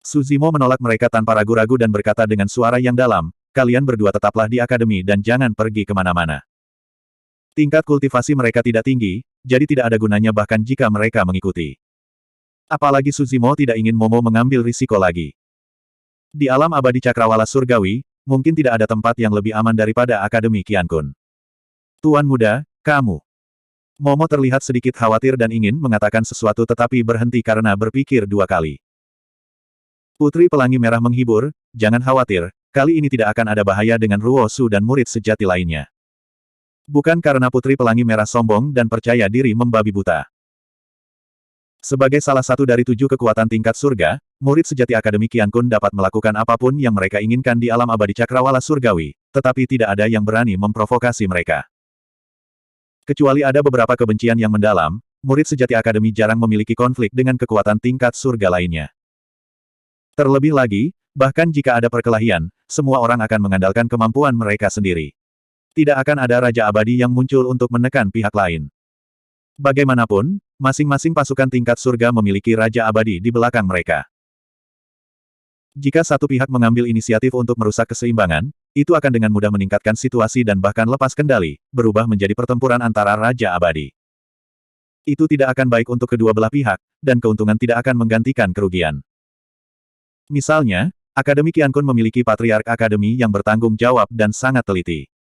Su Zimo menolak mereka tanpa ragu-ragu dan berkata dengan suara yang dalam, kalian berdua tetaplah di akademi dan jangan pergi kemana-mana. Tingkat kultivasi mereka tidak tinggi, jadi tidak ada gunanya bahkan jika mereka mengikuti. Apalagi Su Zimo tidak ingin Momo mengambil risiko lagi. Di alam abadi cakrawala surgawi, mungkin tidak ada tempat yang lebih aman daripada Akademi Qiankun. Tuan muda, kamu. Momo terlihat sedikit khawatir dan ingin mengatakan sesuatu tetapi berhenti karena berpikir dua kali. Putri Pelangi Merah menghibur, jangan khawatir, kali ini tidak akan ada bahaya dengan Ruosu dan murid sejati lainnya. Bukan karena Putri Pelangi Merah sombong dan percaya diri membabi buta. Sebagai salah satu dari 7 kekuatan tingkat surga, murid sejati Akademi Qiankun dapat melakukan apapun yang mereka inginkan di alam abadi cakrawala surgawi, tetapi tidak ada yang berani memprovokasi mereka. Kecuali ada beberapa kebencian yang mendalam, murid sejati Akademi jarang memiliki konflik dengan kekuatan tingkat surga lainnya. Terlebih lagi, bahkan jika ada perkelahian, semua orang akan mengandalkan kemampuan mereka sendiri. Tidak akan ada Raja Abadi yang muncul untuk menekan pihak lain. Bagaimanapun, masing-masing pasukan tingkat surga memiliki Raja Abadi di belakang mereka. Jika satu pihak mengambil inisiatif untuk merusak keseimbangan, itu akan dengan mudah meningkatkan situasi dan bahkan lepas kendali, berubah menjadi pertempuran antara Raja Abadi. Itu tidak akan baik untuk kedua belah pihak, dan keuntungan tidak akan menggantikan kerugian. Misalnya, Akademi Qiankun memiliki Patriark Akademi yang bertanggung jawab dan sangat teliti.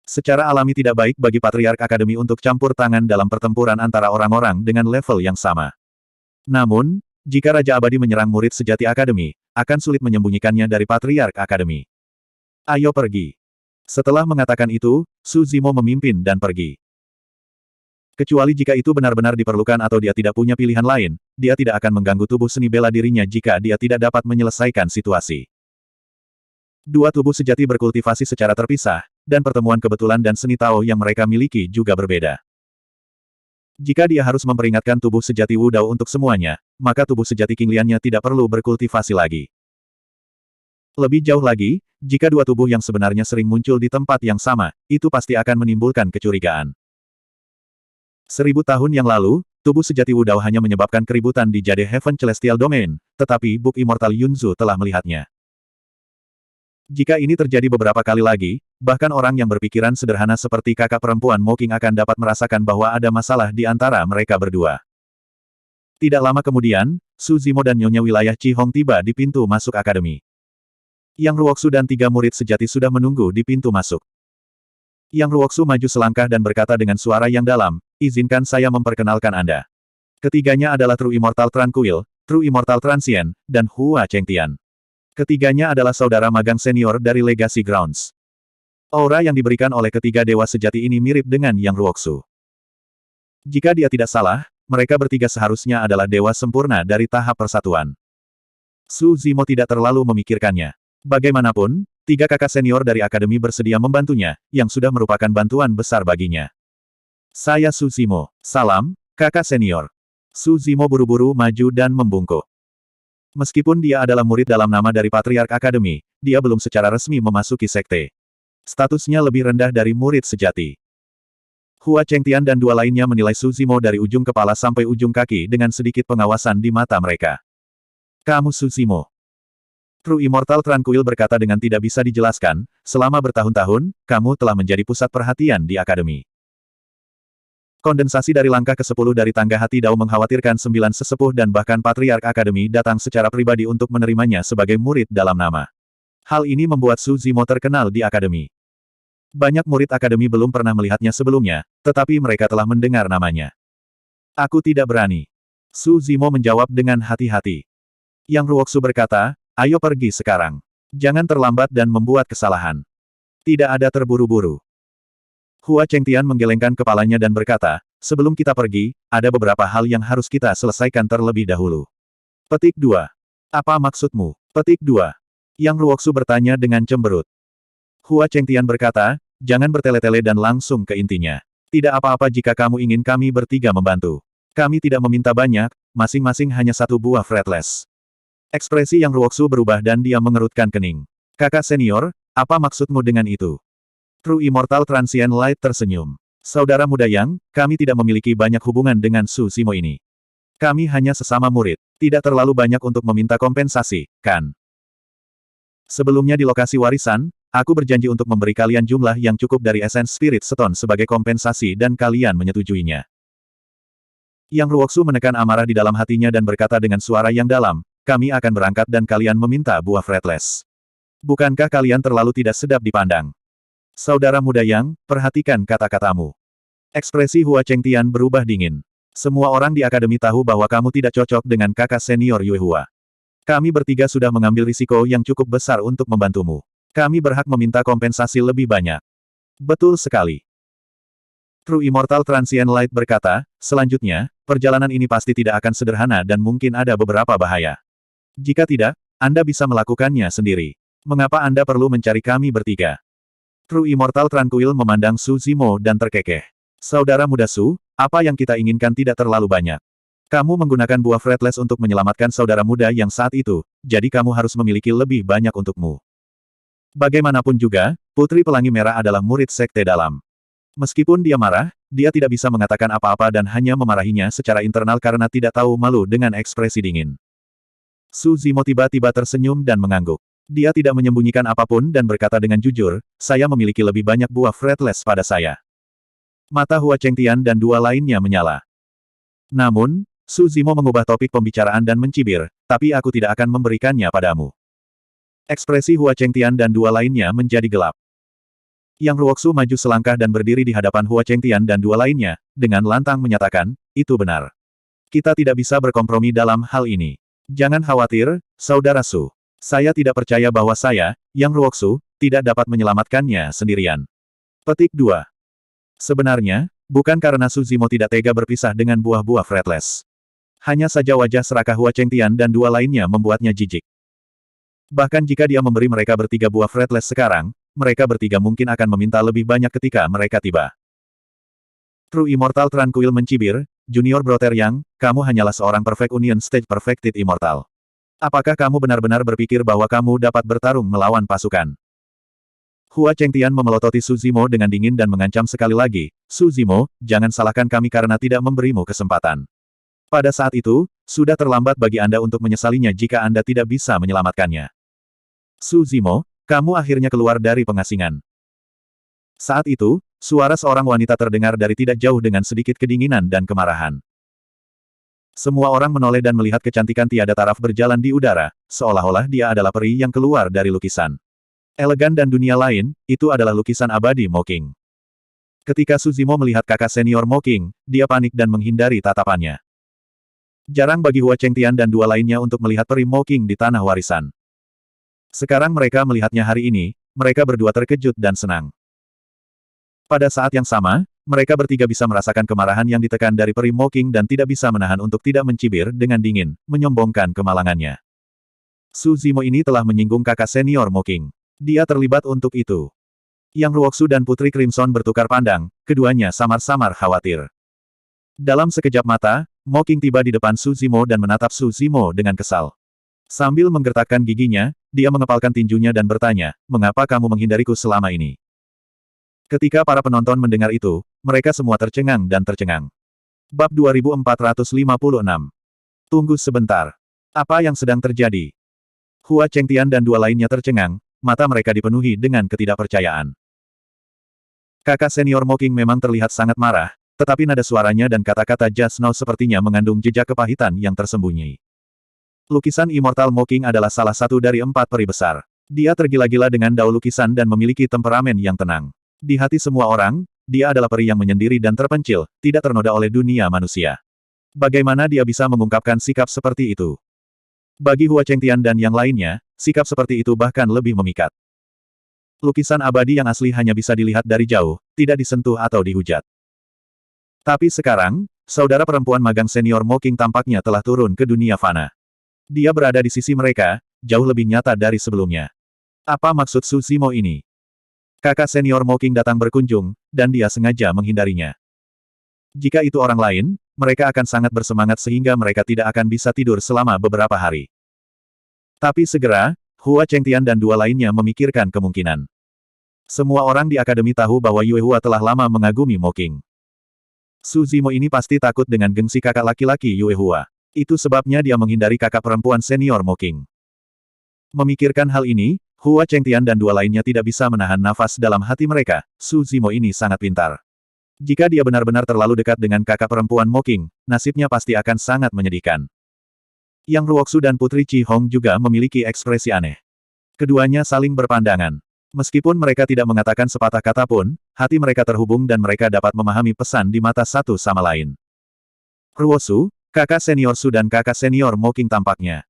Secara alami tidak baik bagi Patriark Akademi untuk campur tangan dalam pertempuran antara orang-orang dengan level yang sama. Namun, jika Raja Abadi menyerang murid sejati Akademi, akan sulit menyembunyikannya dari Patriark Akademi. Ayo pergi. Setelah mengatakan itu, Su Zimo memimpin dan pergi. Kecuali jika itu benar-benar diperlukan atau dia tidak punya pilihan lain, dia tidak akan mengganggu tubuh seni bela dirinya jika dia tidak dapat menyelesaikan situasi. Dua tubuh sejati berkultivasi secara terpisah, dan pertemuan kebetulan dan seni Tao yang mereka miliki juga berbeda. Jika dia harus memperingatkan tubuh sejati Wu Dao untuk semuanya, maka tubuh sejati King Liannya tidak perlu berkultivasi lagi. Lebih jauh lagi, jika dua tubuh yang sebenarnya sering muncul di tempat yang sama, itu pasti akan menimbulkan kecurigaan. 1000 tahun yang lalu, tubuh sejati Wu Dao hanya menyebabkan keributan di Jade Heaven Celestial Domain, tetapi Book Immortal Yunzu telah melihatnya. Jika ini terjadi beberapa kali lagi, bahkan orang yang berpikiran sederhana seperti kakak perempuan Mocking akan dapat merasakan bahwa ada masalah di antara mereka berdua. Tidak lama kemudian, Su Zimo dan Nyonya wilayah Chi Hong tiba di pintu masuk akademi. Yang Ruoksu dan 3 murid sejati sudah menunggu di pintu masuk. Yang Ruoksu maju selangkah dan berkata dengan suara yang dalam, "Izinkan saya memperkenalkan Anda. Ketiganya adalah True Immortal Tranquil, True Immortal Transient, dan Hua Chengtian. Ketiganya adalah saudara magang senior dari Legacy Grounds." Aura yang diberikan oleh ketiga dewa sejati ini mirip dengan Yang Ruoksu. Jika dia tidak salah, mereka bertiga seharusnya adalah dewa sempurna dari tahap persatuan. Su Zimo tidak terlalu memikirkannya. Bagaimanapun, 3 kakak senior dari akademi bersedia membantunya, yang sudah merupakan bantuan besar baginya. "Saya Su Zimo. Salam, kakak senior." Su Zimo buru-buru maju dan membungkuk. Meskipun dia adalah murid dalam nama dari Patriark Akademi, dia belum secara resmi memasuki sekte. Statusnya lebih rendah dari murid sejati. Hua Chengtian dan 2 lainnya menilai Su Zimo dari ujung kepala sampai ujung kaki dengan sedikit pengawasan di mata mereka. "Kamu Su Zimo." True Immortal Tranquil berkata dengan tidak bisa dijelaskan, "Selama bertahun-tahun, kamu telah menjadi pusat perhatian di akademi." Kondensasi dari langkah ke-10 dari tangga hati Dao mengkhawatirkan 9 sesepuh dan bahkan Patriark Akademi datang secara pribadi untuk menerimanya sebagai murid dalam nama. Hal ini membuat Su Zimo terkenal di akademi. Banyak murid akademi belum pernah melihatnya sebelumnya, tetapi mereka telah mendengar namanya. "Aku tidak berani." Su Zimo menjawab dengan hati-hati. Yang Ruoksu berkata, "Ayo pergi sekarang. Jangan terlambat dan membuat kesalahan. Tidak ada terburu-buru." Hua Chengtian menggelengkan kepalanya dan berkata, "Sebelum kita pergi, ada beberapa hal yang harus kita selesaikan terlebih dahulu." Petik 2. "Apa maksudmu?" Petik 2. Yang Ruoksu bertanya dengan cemberut. Hua Chengtian berkata, "Jangan bertele-tele dan langsung ke intinya. Tidak apa-apa jika kamu ingin kami bertiga membantu. Kami tidak meminta banyak, masing-masing hanya 1 buah fretless." Ekspresi Yang Ruoksu berubah dan dia mengerutkan kening. "Kakak senior, apa maksudmu dengan itu?" True Immortal Transient Light tersenyum. "Saudara muda Yang, kami tidak memiliki banyak hubungan dengan Su Zimo ini. Kami hanya sesama murid. Tidak terlalu banyak untuk meminta kompensasi, kan? Sebelumnya di lokasi warisan, aku berjanji untuk memberi kalian jumlah yang cukup dari Essence Spirit Stone sebagai kompensasi dan kalian menyetujuinya." Yang Ruoksu menekan amarah di dalam hatinya dan berkata dengan suara yang dalam, "Kami akan berangkat dan kalian meminta buah fretless. Bukankah kalian terlalu tidak sedap dipandang? Saudara muda Yang, perhatikan kata-katamu." Ekspresi Hua Chengtian berubah dingin. "Semua orang di akademi tahu bahwa kamu tidak cocok dengan kakak senior Yue Hua. Kami bertiga sudah mengambil risiko yang cukup besar untuk membantumu. Kami berhak meminta kompensasi lebih banyak." "Betul sekali." True Immortal Transient Light berkata, "Selanjutnya, perjalanan ini pasti tidak akan sederhana dan mungkin ada beberapa bahaya. Jika tidak, Anda bisa melakukannya sendiri. Mengapa Anda perlu mencari kami bertiga?" True Immortal Tranquil memandang Su Zimo dan terkekeh. "Saudara muda Su, apa yang kita inginkan tidak terlalu banyak. Kamu menggunakan buah fretless untuk menyelamatkan saudara muda yang saat itu, jadi kamu harus memiliki lebih banyak untukmu. Bagaimanapun juga, Putri Pelangi Merah adalah murid Sekte Dalam. Meskipun dia marah, dia tidak bisa mengatakan apa-apa dan hanya memarahinya secara internal karena tidak tahu malu dengan ekspresi dingin." Su Zimo tiba-tiba tersenyum dan mengangguk. Dia tidak menyembunyikan apapun dan berkata dengan jujur, "Saya memiliki lebih banyak buah fretless pada saya." Mata Hua Chengtian dan 2 lainnya menyala. Namun, Su Zimo mengubah topik pembicaraan dan mencibir, "Tapi aku tidak akan memberikannya padamu." Ekspresi Hua Chengtian dan 2 lainnya menjadi gelap. Yang Ruoksu maju selangkah dan berdiri di hadapan Hua Chengtian dan 2 lainnya, dengan lantang menyatakan, "Itu benar. Kita tidak bisa berkompromi dalam hal ini. Jangan khawatir, Saudara Su. Saya tidak percaya bahwa saya, Yang Ruoksu, tidak dapat menyelamatkannya sendirian." Petik 2. Sebenarnya, Bukan karena Suzimo tidak tega berpisah dengan buah-buah fretless. Hanya saja wajah serakah Hua Chengtian dan dua lainnya membuatnya jijik. Bahkan jika dia memberi mereka bertiga buah fretless sekarang, mereka bertiga mungkin akan meminta lebih banyak ketika mereka tiba. True Immortal Tranquil mencibir, Junior Brother Yang, kamu hanyalah seorang Perfect Union Stage Perfected Immortal. Apakah kamu benar-benar berpikir bahwa kamu dapat bertarung melawan pasukan? Hua Chengtian memelototi Suzimo dengan dingin dan mengancam sekali lagi, Suzimo, jangan salahkan kami karena tidak memberimu kesempatan. Pada saat itu, sudah terlambat bagi Anda untuk menyesalinya jika Anda tidak bisa menyelamatkannya. Suzimo, kamu akhirnya keluar dari pengasingan. Saat itu, suara seorang wanita terdengar dari tidak jauh dengan sedikit kedinginan dan kemarahan. Semua orang menoleh dan melihat kecantikan tiada taraf berjalan di udara, seolah-olah dia adalah peri yang keluar dari lukisan. Elegan dan dunia lain, itu adalah lukisan abadi Mo King. Ketika Suzimo melihat kakak senior Mo King, dia panik dan menghindari tatapannya. Jarang bagi Hua Chengtian dan dua lainnya untuk melihat peri Mo King di tanah warisan. Sekarang mereka melihatnya hari ini, mereka berdua terkejut dan senang. Pada saat yang sama, mereka bertiga bisa merasakan kemarahan yang ditekan dari peri Mo King dan tidak bisa menahan untuk tidak mencibir dengan dingin, menyombongkan kemalangannya. Suzimo ini telah menyinggung kakak senior Mo King. Dia terlibat untuk itu. Yang Ruoxu dan Putri Crimson bertukar pandang, keduanya samar-samar khawatir. Dalam sekejap mata, Mo King tiba di depan Suzimo dan menatap Suzimo dengan kesal. Sambil menggertakkan giginya, dia mengepalkan tinjunya dan bertanya, mengapa kamu menghindariku selama ini? Ketika para penonton mendengar itu, mereka semua tercengang dan tercengang. Bab 2456. Tunggu sebentar. Apa yang sedang terjadi? Hua Chengtian dan dua lainnya tercengang, mata mereka dipenuhi dengan ketidakpercayaan. Kakak senior Mo King memang terlihat sangat marah, tetapi nada suaranya dan kata-kata just now sepertinya mengandung jejak kepahitan yang tersembunyi. Lukisan Immortal Mo King adalah salah satu dari 4 peri besar. Dia tergila-gila dengan dao lukisan dan memiliki temperamen yang tenang. Di hati semua orang, dia adalah peri yang menyendiri dan terpencil, tidak ternoda oleh dunia manusia. Bagaimana dia bisa mengungkapkan sikap seperti itu? Bagi Hua Chengtian dan yang lainnya, sikap seperti itu bahkan lebih memikat. Lukisan abadi yang asli hanya bisa dilihat dari jauh, tidak disentuh atau dihujat. Tapi sekarang, saudara perempuan magang senior Mo King tampaknya telah turun ke dunia fana. Dia berada di sisi mereka, jauh lebih nyata dari sebelumnya. Apa maksud Suzimo ini? Kakak senior Mo King datang berkunjung, dan dia sengaja menghindarinya. Jika itu orang lain, mereka akan sangat bersemangat sehingga mereka tidak akan bisa tidur selama beberapa hari. Tapi segera, Hua Chengtian dan dua lainnya memikirkan kemungkinan. Semua orang di akademi tahu bahwa Yue Hua telah lama mengagumi Mo King. Suzimo ini pasti takut dengan gengsi kakak laki-laki Yue Hua. Itu sebabnya dia menghindari kakak perempuan senior Mo King. Memikirkan hal ini, Hua Chengtian dan dua lainnya tidak bisa menahan nafas dalam hati mereka. Suzimo ini sangat pintar. Jika dia benar-benar terlalu dekat dengan kakak perempuan Mo King, nasibnya pasti akan sangat menyedihkan. Yang Ruoxu dan Putri Chi Hong juga memiliki ekspresi aneh. Keduanya saling berpandangan. Meskipun mereka tidak mengatakan sepatah kata pun, hati mereka terhubung dan mereka dapat memahami pesan di mata satu sama lain. Ruoxu, kakak senior Su dan kakak senior Mo King tampaknya.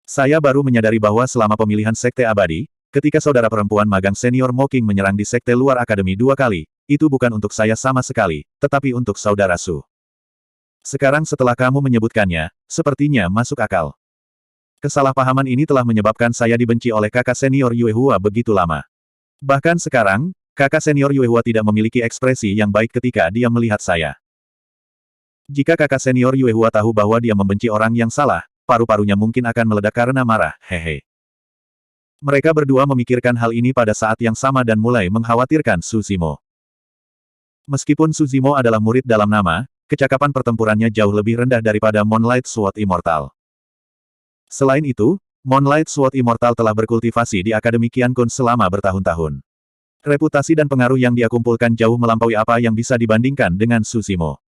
Saya baru menyadari bahwa selama pemilihan Sekte Abadi, ketika saudara perempuan magang senior Mo King menyerang di Sekte Luar Akademi 2 kali, itu bukan untuk saya sama sekali, tetapi untuk saudara Su. Sekarang setelah kamu menyebutkannya, sepertinya masuk akal. Kesalahpahaman ini telah menyebabkan saya dibenci oleh kakak senior Yue Hua begitu lama. Bahkan sekarang, kakak senior Yue Hua tidak memiliki ekspresi yang baik ketika dia melihat saya. Jika kakak senior Yue Hua tahu bahwa dia membenci orang yang salah, paru-parunya mungkin akan meledak karena marah, hehe. Mereka berdua memikirkan hal ini pada saat yang sama dan mulai mengkhawatirkan Suzimo. Meskipun Suzimo adalah murid dalam nama, kecakapan pertempurannya jauh lebih rendah daripada Moonlight Sword Immortal. Selain itu, Moonlight Sword Immortal telah berkultivasi di Akademi Qiankun selama bertahun-tahun. Reputasi dan pengaruh yang dia kumpulkan jauh melampaui apa yang bisa dibandingkan dengan Suzimo.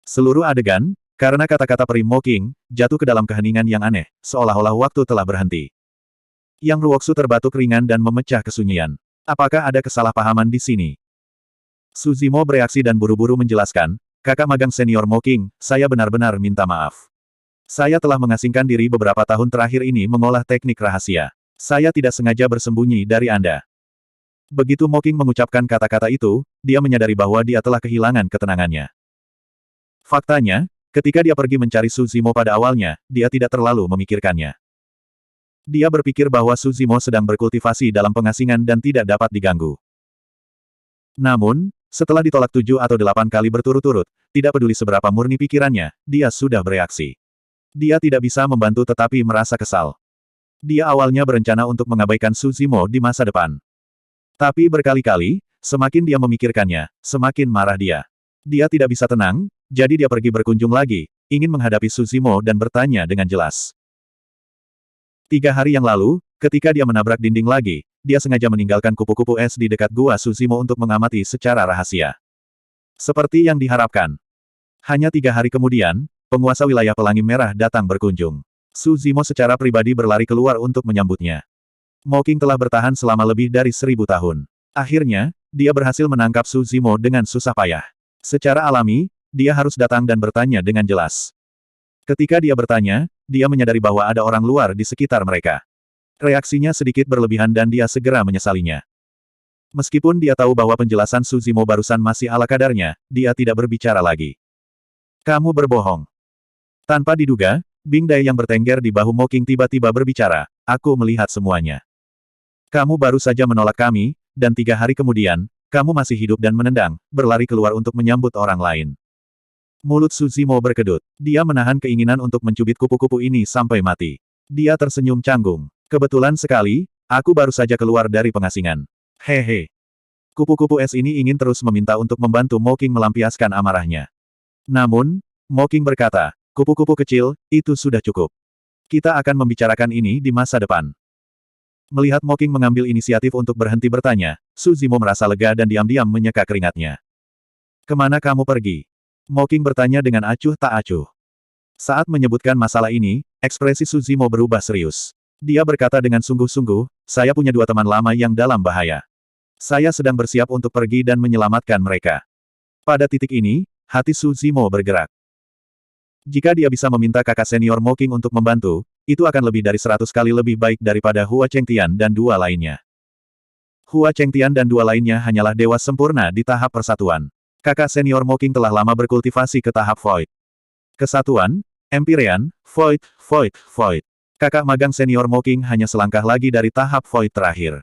Seluruh adegan, karena kata-kata peri Mo King, jatuh ke dalam keheningan yang aneh, seolah-olah waktu telah berhenti. Yang Ruoxu terbatuk ringan dan memecah kesunyian. Apakah ada kesalahpahaman di sini? Suzimo bereaksi dan buru-buru menjelaskan, kakak magang senior Mo King, saya benar-benar minta maaf. Saya telah mengasingkan diri beberapa tahun terakhir ini mengolah teknik rahasia. Saya tidak sengaja bersembunyi dari Anda. Begitu Mo Qing mengucapkan kata-kata itu, dia menyadari bahwa dia telah kehilangan ketenangannya. Faktanya, ketika dia pergi mencari Su Zimo pada awalnya, dia tidak terlalu memikirkannya. Dia berpikir bahwa Su Zimo sedang berkultivasi dalam pengasingan dan tidak dapat diganggu. Namun, setelah ditolak 7 atau 8 kali berturut-turut, tidak peduli seberapa murni pikirannya, dia sudah bereaksi. Dia tidak bisa membantu tetapi merasa kesal. Dia awalnya berencana untuk mengabaikan Su Zimo di masa depan. Tapi berkali-kali, semakin dia memikirkannya, semakin marah dia. Dia tidak bisa tenang, jadi dia pergi berkunjung lagi, ingin menghadapi Su Zimo dan bertanya dengan jelas. 3 hari yang lalu, ketika dia menabrak dinding lagi, dia sengaja meninggalkan kupu-kupu es di dekat gua Su Zimo untuk mengamati secara rahasia. Seperti yang diharapkan. Hanya 3 hari kemudian, penguasa wilayah Pelangi Merah datang berkunjung. Su Zimo secara pribadi berlari keluar untuk menyambutnya. Mo Qing telah bertahan selama lebih dari 1000 tahun. Akhirnya, dia berhasil menangkap Su Zimo dengan susah payah. Secara alami, dia harus datang dan bertanya dengan jelas. Ketika dia bertanya, dia menyadari bahwa ada orang luar di sekitar mereka. Reaksinya sedikit berlebihan dan dia segera menyesalinya. Meskipun dia tahu bahwa penjelasan Su Zimo barusan masih ala kadarnya, dia tidak berbicara lagi. Kamu berbohong. Tanpa diduga, Bing Dai yang bertengger di bahu Mo Qing tiba-tiba berbicara, aku melihat semuanya. Kamu baru saja menolak kami, dan 3 hari kemudian, kamu masih hidup dan menendang, berlari keluar untuk menyambut orang lain. Mulut Su Zimo berkedut. Dia menahan keinginan untuk mencubit kupu-kupu ini sampai mati. Dia tersenyum canggung. Kebetulan sekali, aku baru saja keluar dari pengasingan. Hehe. Kupu-kupu es ini ingin terus meminta untuk membantu Mo Qing melampiaskan amarahnya. Namun, Mo Qing berkata, kupu-kupu kecil, itu sudah cukup. Kita akan membicarakan ini di masa depan. Melihat Mo Qing mengambil inisiatif untuk berhenti bertanya, Su Zimo merasa lega dan diam-diam menyeka keringatnya. Kemana kamu pergi? Mo Qing bertanya dengan acuh tak acuh. Saat menyebutkan masalah ini, ekspresi Su Zimo berubah serius. Dia berkata dengan sungguh-sungguh, saya punya 2 teman lama yang dalam bahaya. Saya sedang bersiap untuk pergi dan menyelamatkan mereka. Pada titik ini, hati Su Zimo bergerak. Jika dia bisa meminta kakak senior Mo Qing untuk membantu, itu akan lebih dari 100 kali lebih baik daripada Hua Chengtian dan 2 lainnya. Hua Chengtian dan 2 lainnya hanyalah dewa sempurna di tahap persatuan. Kakak senior Mo Qing telah lama berkultivasi ke tahap Void. Kesatuan, Empyrean, Void, Void, Void. Kakak magang senior Mo Qing hanya selangkah lagi dari tahap Void terakhir.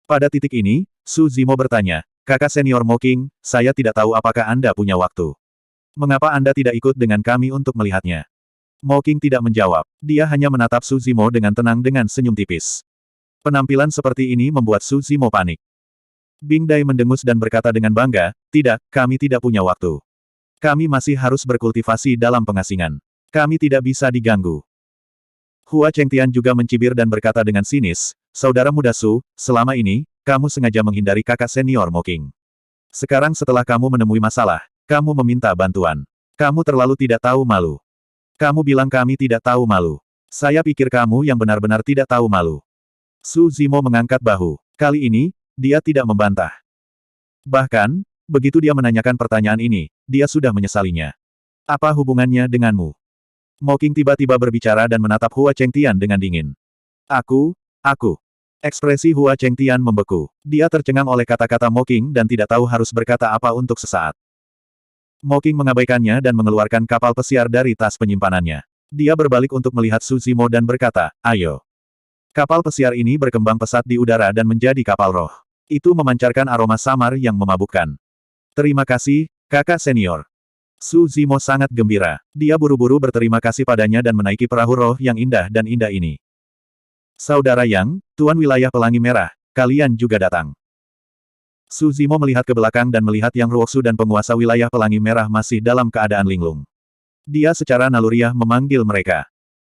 Pada titik ini, Su Zimo bertanya, kakak senior Mo Qing, saya tidak tahu apakah Anda punya waktu. Mengapa Anda tidak ikut dengan kami untuk melihatnya? Mo Qing tidak menjawab. Dia hanya menatap Su Zimo dengan tenang dengan senyum tipis. Penampilan seperti ini membuat Su Zimo panik. Bing Dai mendengus dan berkata dengan bangga, tidak, kami tidak punya waktu. Kami masih harus berkultivasi dalam pengasingan. Kami tidak bisa diganggu. Hua Chengtian juga mencibir dan berkata dengan sinis, saudara muda Su, selama ini, kamu sengaja menghindari kakak senior Mo Qing. Sekarang setelah kamu menemui masalah, kamu meminta bantuan. Kamu terlalu tidak tahu malu. Kamu bilang kami tidak tahu malu. Saya pikir kamu yang benar-benar tidak tahu malu. Su Zimo mengangkat bahu. Kali ini, dia tidak membantah. Bahkan, begitu dia menanyakan pertanyaan ini, dia sudah menyesalinya. Apa hubungannya denganmu? Mo Qing tiba-tiba berbicara dan menatap Hua Chengtian dengan dingin. Aku. Ekspresi Hua Chengtian membeku. Dia tercengang oleh kata-kata Mo Qing dan tidak tahu harus berkata apa untuk sesaat. Mo Qing mengabaikannya dan mengeluarkan kapal pesiar dari tas penyimpanannya. Dia berbalik untuk melihat Su Zimo dan berkata, ayo. Kapal pesiar ini berkembang pesat di udara dan menjadi kapal roh. Itu memancarkan aroma samar yang memabukkan. Terima kasih, kakak senior. Su Zimo sangat gembira. Dia buru-buru berterima kasih padanya dan menaiki perahu roh yang indah dan indah ini. Saudara Yang, Tuan Wilayah Pelangi Merah, kalian juga datang. Su Zimo melihat ke belakang dan melihat Yang Ruoxu dan penguasa wilayah Pelangi Merah masih dalam keadaan linglung. Dia secara naluriah memanggil mereka.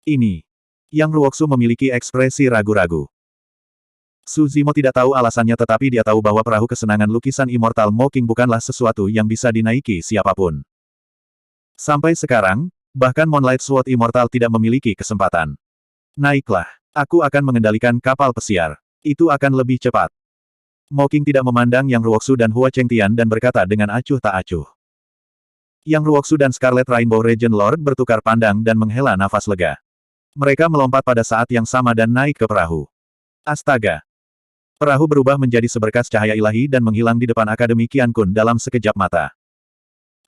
Ini. Yang Ruoxu memiliki ekspresi ragu-ragu. Su Zimo tidak tahu alasannya tetapi dia tahu bahwa perahu kesenangan lukisan immortal Mo Qing bukanlah sesuatu yang bisa dinaiki siapapun. Sampai sekarang, bahkan Moonlight Sword Immortal tidak memiliki kesempatan. Naiklah. Aku akan mengendalikan kapal pesiar. Itu akan lebih cepat. Mo Qing tidak memandang Yang Ruoxu dan Hua Chengtian dan berkata dengan acuh tak acuh. Yang Ruoxu dan Scarlet Rainbow Regent Lord bertukar pandang dan menghela nafas lega. Mereka melompat pada saat yang sama dan naik ke perahu. Astaga! Perahu berubah menjadi seberkas cahaya ilahi dan menghilang di depan Akademi Qian Kun dalam sekejap mata.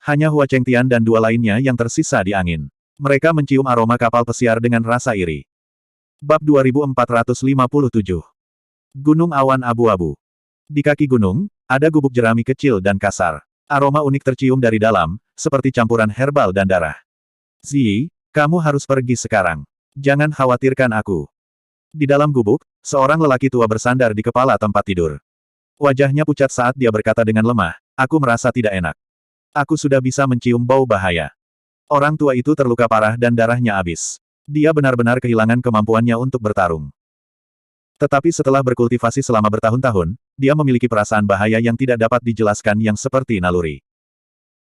Hanya Hua Chengtian dan dua lainnya yang tersisa di angin. Mereka mencium aroma kapal pesiar dengan rasa iri. Bab 2457. Gunung Awan Abu-Abu. Di kaki gunung, ada gubuk jerami kecil dan kasar. Aroma unik tercium dari dalam, seperti campuran herbal dan darah. Ziyi, kamu harus pergi sekarang. Jangan khawatirkan aku. Di dalam gubuk, seorang lelaki tua bersandar di kepala tempat tidur. Wajahnya pucat saat dia berkata dengan lemah, aku merasa tidak enak. Aku sudah bisa mencium bau bahaya. Orang tua itu terluka parah dan darahnya habis. Dia benar-benar kehilangan kemampuannya untuk bertarung. Tetapi setelah berkultivasi selama bertahun-tahun, dia memiliki perasaan bahaya yang tidak dapat dijelaskan yang seperti naluri.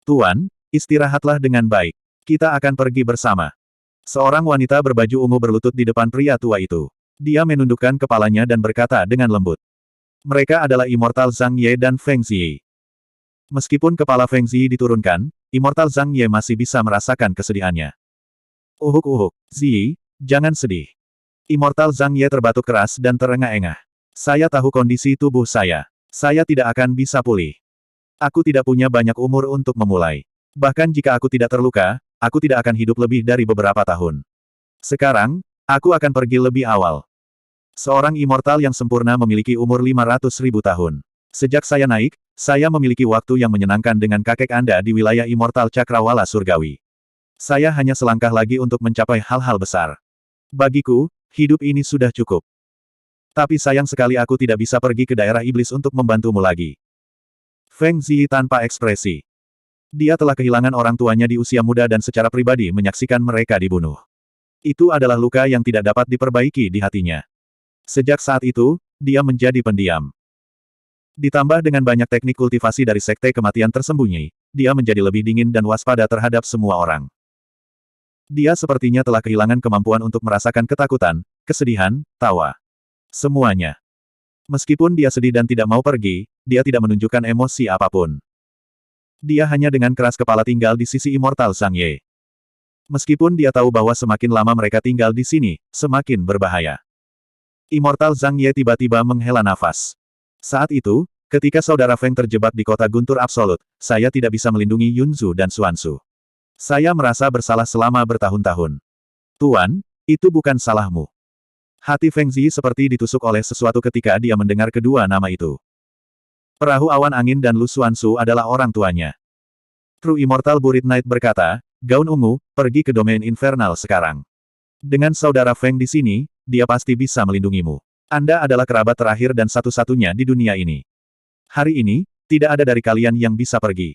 Tuan, istirahatlah dengan baik. Kita akan pergi bersama. Seorang wanita berbaju ungu berlutut di depan pria tua itu. Dia menundukkan kepalanya dan berkata dengan lembut. Mereka adalah Immortal Zhang Ye dan Feng Ziyi. Meskipun kepala Feng Ziyi diturunkan, Immortal Zhang Ye masih bisa merasakan kesedihannya. Uhuk-uhuk, Ziyi, jangan sedih. Immortal Zhang Ye terbatuk keras dan terengah-engah. Saya tahu kondisi tubuh saya. Saya tidak akan bisa pulih. Aku tidak punya banyak umur untuk memulai. Bahkan jika aku tidak terluka, aku tidak akan hidup lebih dari beberapa tahun. Sekarang, aku akan pergi lebih awal. Seorang immortal yang sempurna memiliki umur 500.000 tahun. Sejak saya naik, saya memiliki waktu yang menyenangkan dengan kakek Anda di wilayah Immortal Cakrawala Surgawi. Saya hanya selangkah lagi untuk mencapai hal-hal besar. Bagiku, hidup ini sudah cukup. Tapi sayang sekali aku tidak bisa pergi ke daerah iblis untuk membantumu lagi. Feng Ziyi tanpa ekspresi. Dia telah kehilangan orang tuanya di usia muda dan secara pribadi menyaksikan mereka dibunuh. Itu adalah luka yang tidak dapat diperbaiki di hatinya. Sejak saat itu, dia menjadi pendiam. Ditambah dengan banyak teknik kultivasi dari sekte kematian tersembunyi, dia menjadi lebih dingin dan waspada terhadap semua orang. Dia sepertinya telah kehilangan kemampuan untuk merasakan ketakutan, kesedihan, tawa. Semuanya. Meskipun dia sedih dan tidak mau pergi, dia tidak menunjukkan emosi apapun. Dia hanya dengan keras kepala tinggal di sisi Immortal Zhang Ye. Meskipun dia tahu bahwa semakin lama mereka tinggal di sini, semakin berbahaya. Immortal Zhang Ye tiba-tiba menghela nafas. Saat itu, ketika saudara Feng terjebak di kota guntur absolut, saya tidak bisa melindungi Yunzu dan Xuanzu. Saya merasa bersalah selama bertahun-tahun. Tuan, itu bukan salahmu. Hati Feng Ziyi seperti ditusuk oleh sesuatu ketika dia mendengar kedua nama itu. Perahu awan angin dan Lu Xuanzu adalah orang tuanya. True Immortal Burit Knight berkata, Gaun ungu, pergi ke domain infernal sekarang. Dengan saudara Feng di sini, dia pasti bisa melindungimu. Anda adalah kerabat terakhir dan satu-satunya di dunia ini. Hari ini, tidak ada dari kalian yang bisa pergi.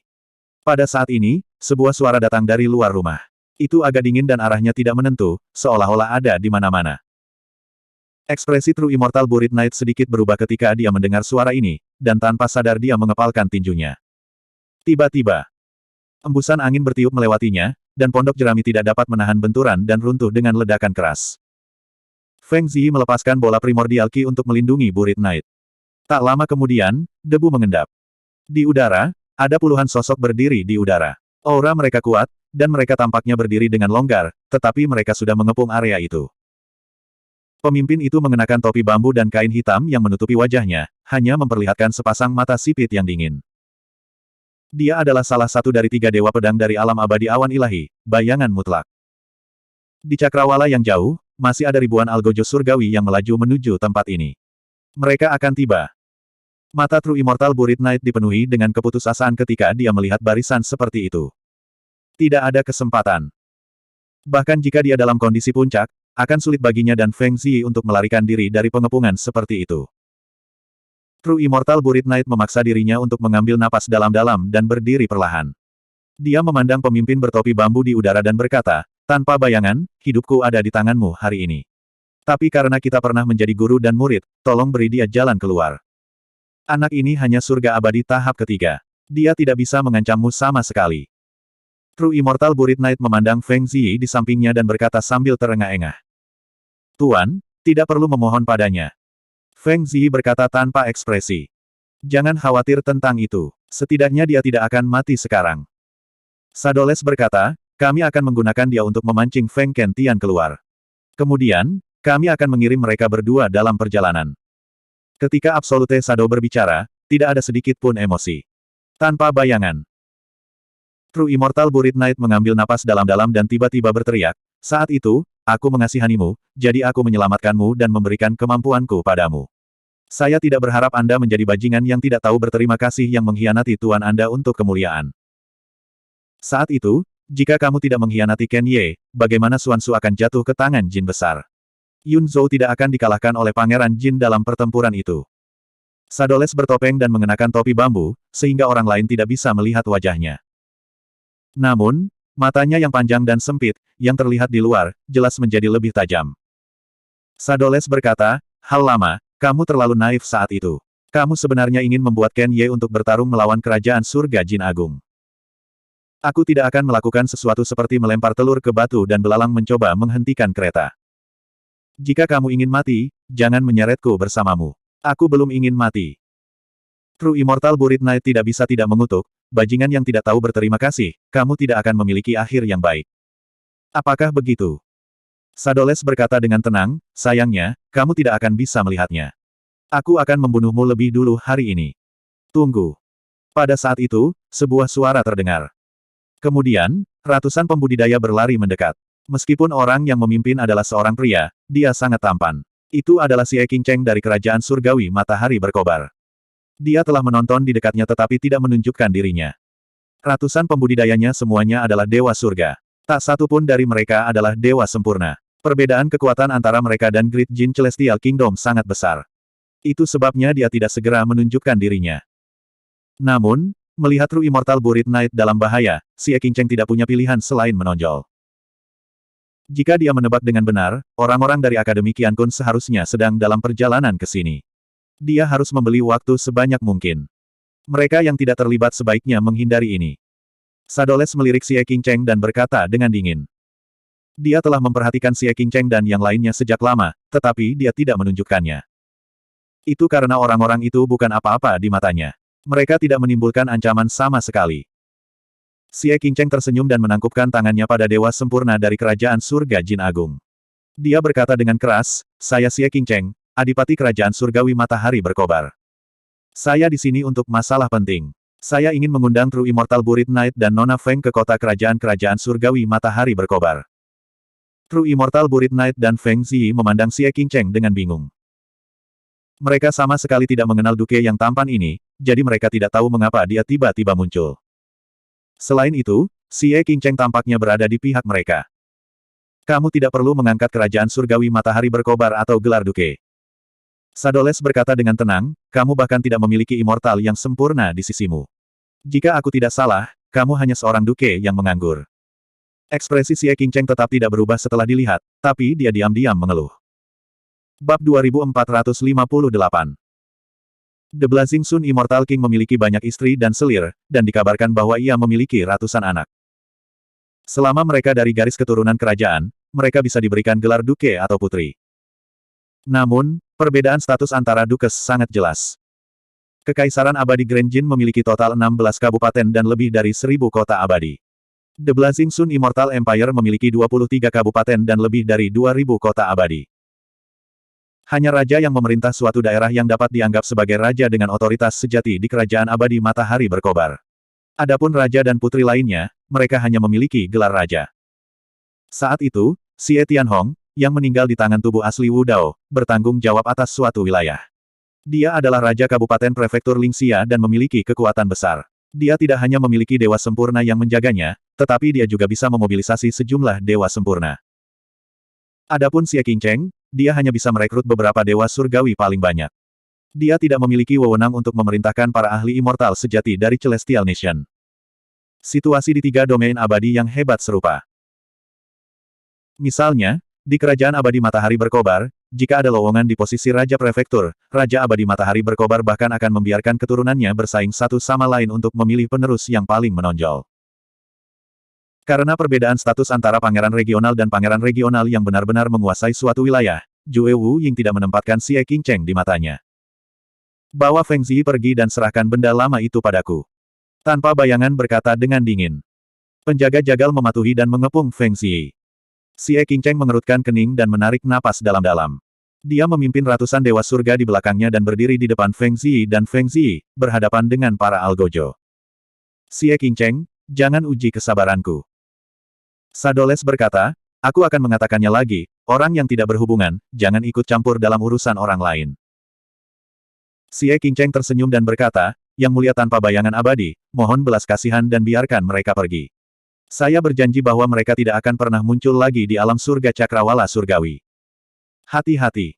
Pada saat ini, sebuah suara datang dari luar rumah. Itu agak dingin dan arahnya tidak menentu, seolah-olah ada di mana-mana. Ekspresi True Immortal Burit Knight sedikit berubah ketika dia mendengar suara ini, dan tanpa sadar dia mengepalkan tinjunya. Tiba-tiba, embusan angin bertiup melewatinya, dan pondok jerami tidak dapat menahan benturan dan runtuh dengan ledakan keras. Feng Ziyi melepaskan bola primordial Qi untuk melindungi Burit Knight. Tak lama kemudian, debu mengendap. Di udara, ada puluhan sosok berdiri di udara. Aura mereka kuat, dan mereka tampaknya berdiri dengan longgar, tetapi mereka sudah mengepung area itu. Pemimpin itu mengenakan topi bambu dan kain hitam yang menutupi wajahnya, hanya memperlihatkan sepasang mata sipit yang dingin. Dia adalah salah satu dari 3 dewa pedang dari alam abadi awan ilahi, bayangan mutlak. Di cakrawala yang jauh, masih ada ribuan algojo surgawi yang melaju menuju tempat ini. Mereka akan tiba. Mata True Immortal Burit Knight dipenuhi dengan keputusasaan ketika dia melihat barisan seperti itu. Tidak ada kesempatan. Bahkan jika dia dalam kondisi puncak, akan sulit baginya dan Feng Ziyi untuk melarikan diri dari pengepungan seperti itu. True Immortal Burit Knight memaksa dirinya untuk mengambil napas dalam-dalam dan berdiri perlahan. Dia memandang pemimpin bertopi bambu di udara dan berkata, tanpa bayangan, hidupku ada di tanganmu hari ini. Tapi karena kita pernah menjadi guru dan murid, tolong beri dia jalan keluar. Anak ini hanya surga abadi tahap ketiga. Dia tidak bisa mengancammu sama sekali. True Immortal Burit Knight memandang Feng Ziyi di sampingnya dan berkata sambil terengah-engah. Tuan, tidak perlu memohon padanya. Feng Ziyi berkata tanpa ekspresi. Jangan khawatir tentang itu. Setidaknya dia tidak akan mati sekarang. Sadoles berkata, kami akan menggunakan dia untuk memancing Feng Kentian keluar. Kemudian, kami akan mengirim mereka berdua dalam perjalanan. Ketika Absolute Shadow berbicara, tidak ada sedikit pun emosi. Tanpa bayangan. True Immortal Buried Knight mengambil napas dalam-dalam dan tiba-tiba berteriak, "Saat itu, aku mengasihanimu, jadi aku menyelamatkanmu dan memberikan kemampuanku padamu. Saya tidak berharap Anda menjadi bajingan yang tidak tahu berterima kasih yang mengkhianati Tuan Anda untuk kemuliaan. Saat itu, jika kamu tidak mengkhianati Ken Ye, bagaimana Xuanzu akan jatuh ke tangan Jin besar? Yun Zhou tidak akan dikalahkan oleh Pangeran Jin dalam pertempuran itu." Sadoles bertopeng dan mengenakan topi bambu, sehingga orang lain tidak bisa melihat wajahnya. Namun, matanya yang panjang dan sempit, yang terlihat di luar, jelas menjadi lebih tajam. Sadoles berkata, "Hal lama, kamu terlalu naif saat itu. Kamu sebenarnya ingin membuat Ken Ye untuk bertarung melawan kerajaan surga Jin Agung. Aku tidak akan melakukan sesuatu seperti melempar telur ke batu dan belalang mencoba menghentikan kereta. Jika kamu ingin mati, jangan menyeretku bersamamu. Aku belum ingin mati." True Immortal Buried Knight tidak bisa tidak mengutuk, "Bajingan yang tidak tahu berterima kasih, kamu tidak akan memiliki akhir yang baik." "Apakah begitu?" Sadoles berkata dengan tenang, "Sayangnya, kamu tidak akan bisa melihatnya. Aku akan membunuhmu lebih dulu hari ini. Tunggu." Pada saat itu, sebuah suara terdengar. Kemudian, ratusan pembudidaya berlari mendekat. Meskipun orang yang memimpin adalah seorang pria, dia sangat tampan. Itu adalah Xie Qingcheng dari Kerajaan Surgawi Matahari Berkobar. Dia telah menonton di dekatnya tetapi tidak menunjukkan dirinya. Ratusan pembudidayanya semuanya adalah dewa surga. Tak satu pun dari mereka adalah dewa sempurna. Perbedaan kekuatan antara mereka dan Great Jin Celestial Kingdom sangat besar. Itu sebabnya dia tidak segera menunjukkan dirinya. Namun, melihat True Immortal Buried Knight dalam bahaya, Xie Qingcheng tidak punya pilihan selain menonjol. Jika dia menebak dengan benar, orang-orang dari Akademi Qiankun seharusnya sedang dalam perjalanan ke sini. Dia harus membeli waktu sebanyak mungkin. Mereka yang tidak terlibat sebaiknya menghindari ini. Sadoles melirik Xie Qingcheng dan berkata dengan dingin. Dia telah memperhatikan Xie Qingcheng dan yang lainnya sejak lama, tetapi dia tidak menunjukkannya. Itu karena orang-orang itu bukan apa-apa di matanya. Mereka tidak menimbulkan ancaman sama sekali. Xie Qingcheng tersenyum dan menangkupkan tangannya pada Dewa Sempurna dari Kerajaan Surga Jin Agung. Dia berkata dengan keras, "Saya Xie Qingcheng, Adipati Kerajaan Surgawi Matahari Berkobar. Saya di sini untuk masalah penting. Saya ingin mengundang True Immortal Buried Knight dan Nona Feng ke kota kerajaan Surgawi Matahari Berkobar." True Immortal Buried Knight dan Feng Ziyi memandang Xie Qingcheng dengan bingung. Mereka sama sekali tidak mengenal duke yang tampan ini, jadi mereka tidak tahu mengapa dia tiba-tiba muncul. Selain itu, Xie Qingcheng tampaknya berada di pihak mereka. "Kamu tidak perlu mengangkat Kerajaan Surgawi Matahari Berkobar atau gelar duke." Sadoles berkata dengan tenang, "Kamu bahkan tidak memiliki immortal yang sempurna di sisimu. Jika aku tidak salah, kamu hanya seorang duke yang menganggur." Ekspresi Xie Qingcheng tetap tidak berubah setelah dilihat, tapi dia diam-diam mengeluh. Bab 2458. The Blazing Sun Immortal King memiliki banyak istri dan selir, dan dikabarkan bahwa ia memiliki ratusan anak. Selama mereka dari garis keturunan kerajaan, mereka bisa diberikan gelar duke atau putri. Namun, perbedaan status antara dukes sangat jelas. Kekaisaran Abadi Grand Jin memiliki total 16 kabupaten dan lebih dari 1000 kota abadi. The Blazing Sun Immortal Empire memiliki 23 kabupaten dan lebih dari 2000 kota abadi. Hanya raja yang memerintah suatu daerah yang dapat dianggap sebagai raja dengan otoritas sejati di Kerajaan Abadi Matahari Berkobar. Adapun raja dan putri lainnya, mereka hanya memiliki gelar raja. Saat itu, Xie Tianhong, yang meninggal di tangan tubuh asli Wu Dao, bertanggung jawab atas suatu wilayah. Dia adalah Raja Kabupaten Prefektur Lingxia dan memiliki kekuatan besar. Dia tidak hanya memiliki dewa sempurna yang menjaganya, tetapi dia juga bisa memobilisasi sejumlah dewa sempurna. Adapun Xie Qingcheng, dia hanya bisa merekrut beberapa dewa surgawi paling banyak. Dia tidak memiliki wewenang untuk memerintahkan para ahli immortal sejati dari Celestial Nation. Situasi di 3 domain abadi yang hebat serupa. Misalnya, di Kerajaan Abadi Matahari Berkobar, jika ada lowongan di posisi Raja Prefektur, Raja Abadi Matahari Berkobar bahkan akan membiarkan keturunannya bersaing satu sama lain untuk memilih penerus yang paling menonjol. Karena perbedaan status antara pangeran regional dan pangeran regional yang benar-benar menguasai suatu wilayah, Jue Wu Ying tidak menempatkan Xie Qingcheng di matanya. "Bawa Feng Ziyi pergi dan serahkan benda lama itu padaku." Tanpa bayangan berkata dengan dingin. Penjaga jagal mematuhi dan mengepung Feng Ziyi. Xie Qingcheng mengerutkan kening dan menarik napas dalam-dalam. Dia memimpin ratusan dewa surga di belakangnya dan berdiri di depan Feng Ziyi dan Feng Ziyi, berhadapan dengan para algojo. Xie Qingcheng, jangan uji kesabaranku. Sadoles berkata, aku akan mengatakannya lagi, orang yang tidak berhubungan, jangan ikut campur dalam urusan orang lain. Xie Qingcheng tersenyum dan berkata, Yang Mulia tanpa bayangan abadi, mohon belas kasihan dan biarkan mereka pergi. Saya berjanji bahwa mereka tidak akan pernah muncul lagi di alam surga cakrawala surgawi. Hati-hati.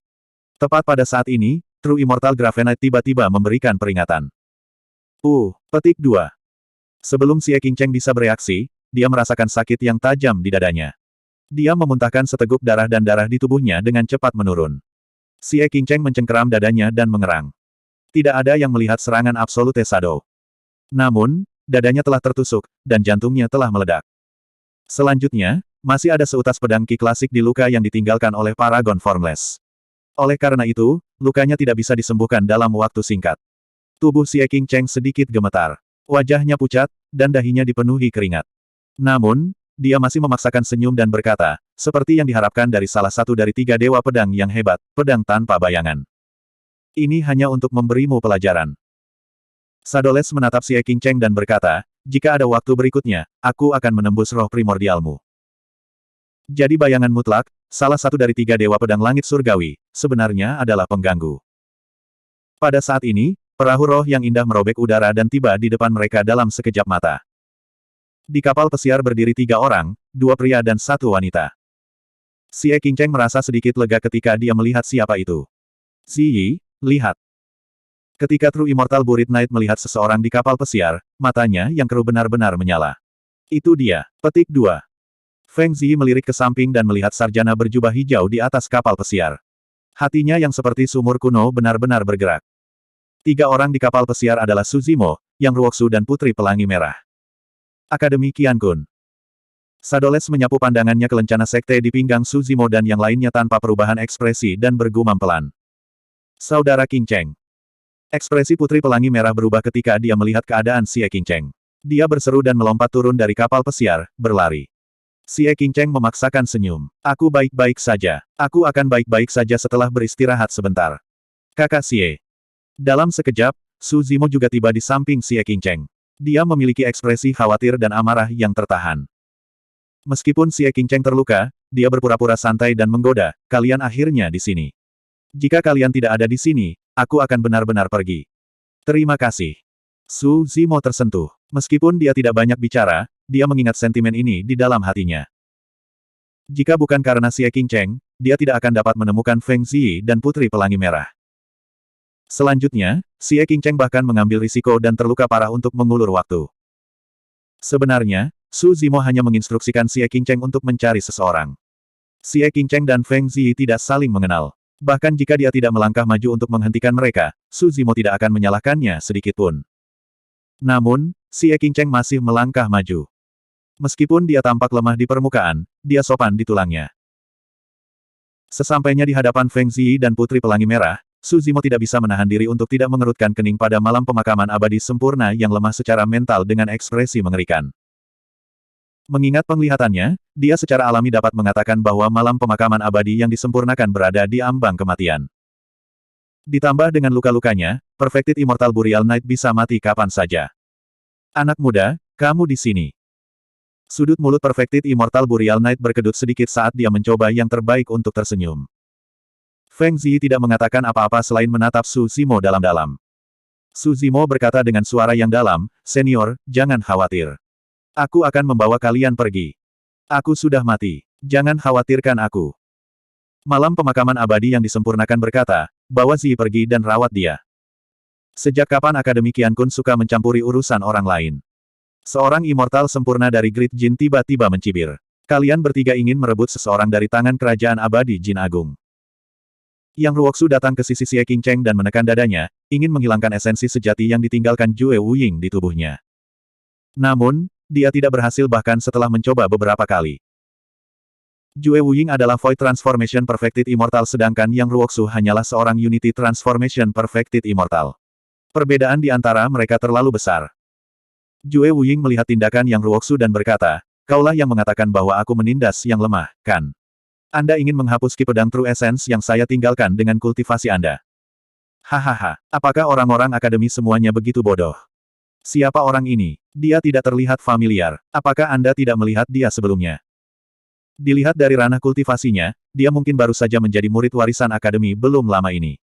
Tepat pada saat ini, True Immortal Gravenite tiba-tiba memberikan peringatan. Petik 2. Sebelum Xie Qingcheng bisa bereaksi, dia merasakan sakit yang tajam di dadanya. Dia memuntahkan seteguk darah dan darah di tubuhnya dengan cepat menurun. Xie Qingcheng mencengkeram dadanya dan mengerang. Tidak ada yang melihat serangan Absolute Shadow. Namun, dadanya telah tertusuk, dan jantungnya telah meledak. Selanjutnya, masih ada seutas pedang ki klasik di luka yang ditinggalkan oleh Paragon Formless. Oleh karena itu, lukanya tidak bisa disembuhkan dalam waktu singkat. Tubuh Xie Qingcheng sedikit gemetar. Wajahnya pucat, dan dahinya dipenuhi keringat. Namun, dia masih memaksakan senyum dan berkata, seperti yang diharapkan dari salah satu dari 3 dewa pedang yang hebat, pedang tanpa bayangan. Ini hanya untuk memberimu pelajaran. Sadoles menatap Xie Qingcheng dan berkata, jika ada waktu berikutnya, aku akan menembus roh primordialmu. Jadi bayangan mutlak, salah satu dari 3 dewa pedang langit surgawi, sebenarnya adalah pengganggu. Pada saat ini, perahu roh yang indah merobek udara dan tiba di depan mereka dalam sekejap mata. Di kapal pesiar berdiri 3 orang, 2 pria dan 1 wanita. Xie Qingcheng merasa sedikit lega ketika dia melihat siapa itu. Ziyi, lihat. Ketika True Immortal Burit Knight melihat seseorang di kapal pesiar, matanya yang keruh benar-benar menyala. Itu dia. Petik 2. Feng Ziyi melirik ke samping dan melihat sarjana berjubah hijau di atas kapal pesiar. Hatinya yang seperti sumur kuno benar-benar bergerak. 3 orang di kapal pesiar adalah Su Zimo, Yang Ruoxu dan Putri Pelangi Merah. Akademi Qiankun. Sadoles menyapu pandangannya ke lencana sekte di pinggang Su Zimo dan yang lainnya tanpa perubahan ekspresi dan bergumam pelan. Saudara Qingcheng. Ekspresi Putri Pelangi Merah berubah ketika dia melihat keadaan Xie Qingcheng. Dia berseru dan melompat turun dari kapal pesiar, berlari. Xie Qingcheng memaksakan senyum. Aku baik-baik saja. Aku akan baik-baik saja setelah beristirahat sebentar. Kakak Xie. Dalam sekejap, Su Zimo juga tiba di samping Xie Qingcheng. Dia memiliki ekspresi khawatir dan amarah yang tertahan. Meskipun Xie Qingcheng terluka, dia berpura-pura santai dan menggoda, kalian akhirnya di sini. Jika kalian tidak ada di sini, aku akan benar-benar pergi. Terima kasih. Su Zimo tersentuh. Meskipun dia tidak banyak bicara, dia mengingat sentimen ini di dalam hatinya. Jika bukan karena Xie Qingcheng, dia tidak akan dapat menemukan Feng Ziyi dan Putri Pelangi Merah. Selanjutnya, Xie Qingcheng bahkan mengambil risiko dan terluka parah untuk mengulur waktu. Sebenarnya, Su Zimo hanya menginstruksikan Xie Qingcheng untuk mencari seseorang. Xie Qingcheng dan Feng Ziyi tidak saling mengenal. Bahkan jika dia tidak melangkah maju untuk menghentikan mereka, Su Zimo tidak akan menyalahkannya sedikitpun. Namun, Xie Qingcheng masih melangkah maju. Meskipun dia tampak lemah di permukaan, dia sopan di tulangnya. Sesampainya di hadapan Feng Ziyi dan Putri Pelangi Merah, Su Zimo tidak bisa menahan diri untuk tidak mengerutkan kening pada malam pemakaman abadi sempurna yang lemah secara mental dengan ekspresi mengerikan. Mengingat penglihatannya, dia secara alami dapat mengatakan bahwa malam pemakaman abadi yang disempurnakan berada di ambang kematian. Ditambah dengan luka-lukanya, Perfected Immortal Burial Knight bisa mati kapan saja. Anak muda, kamu di sini. Sudut mulut Perfected Immortal Burial Knight berkedut sedikit saat dia mencoba yang terbaik untuk tersenyum. Feng Ziyi tidak mengatakan apa-apa selain menatap Su Zimo dalam-dalam. Su Zimo berkata dengan suara yang dalam, Senior, jangan khawatir. Aku akan membawa kalian pergi. Aku sudah mati. Jangan khawatirkan aku. Malam pemakaman abadi yang disempurnakan berkata, bawa Ziyi pergi dan rawat dia. Sejak kapan Akademi Qiankun suka mencampuri urusan orang lain? Seorang immortal sempurna dari Great Jin tiba-tiba mencibir. Kalian bertiga ingin merebut seseorang dari tangan kerajaan abadi Jin Agung. Yang Ruoxu datang ke sisi Xie Qingcheng dan menekan dadanya, ingin menghilangkan esensi sejati yang ditinggalkan Jue Wuying di tubuhnya. Namun, dia tidak berhasil bahkan setelah mencoba beberapa kali. Jue Wuying adalah Void Transformation Perfected Immortal sedangkan Yang Ruoxu hanyalah seorang Unity Transformation Perfected Immortal. Perbedaan di antara mereka terlalu besar. Jue Wuying melihat tindakan Yang Ruoxu dan berkata, kaulah yang mengatakan bahwa aku menindas yang lemah, kan? Anda ingin menghapus Ki Pedang True Essence yang saya tinggalkan dengan kultivasi Anda. Hahaha, apakah orang-orang akademi semuanya begitu bodoh? Siapa orang ini? Dia tidak terlihat familiar. Apakah Anda tidak melihat dia sebelumnya? Dilihat dari ranah kultivasinya, dia mungkin baru saja menjadi murid warisan akademi belum lama ini.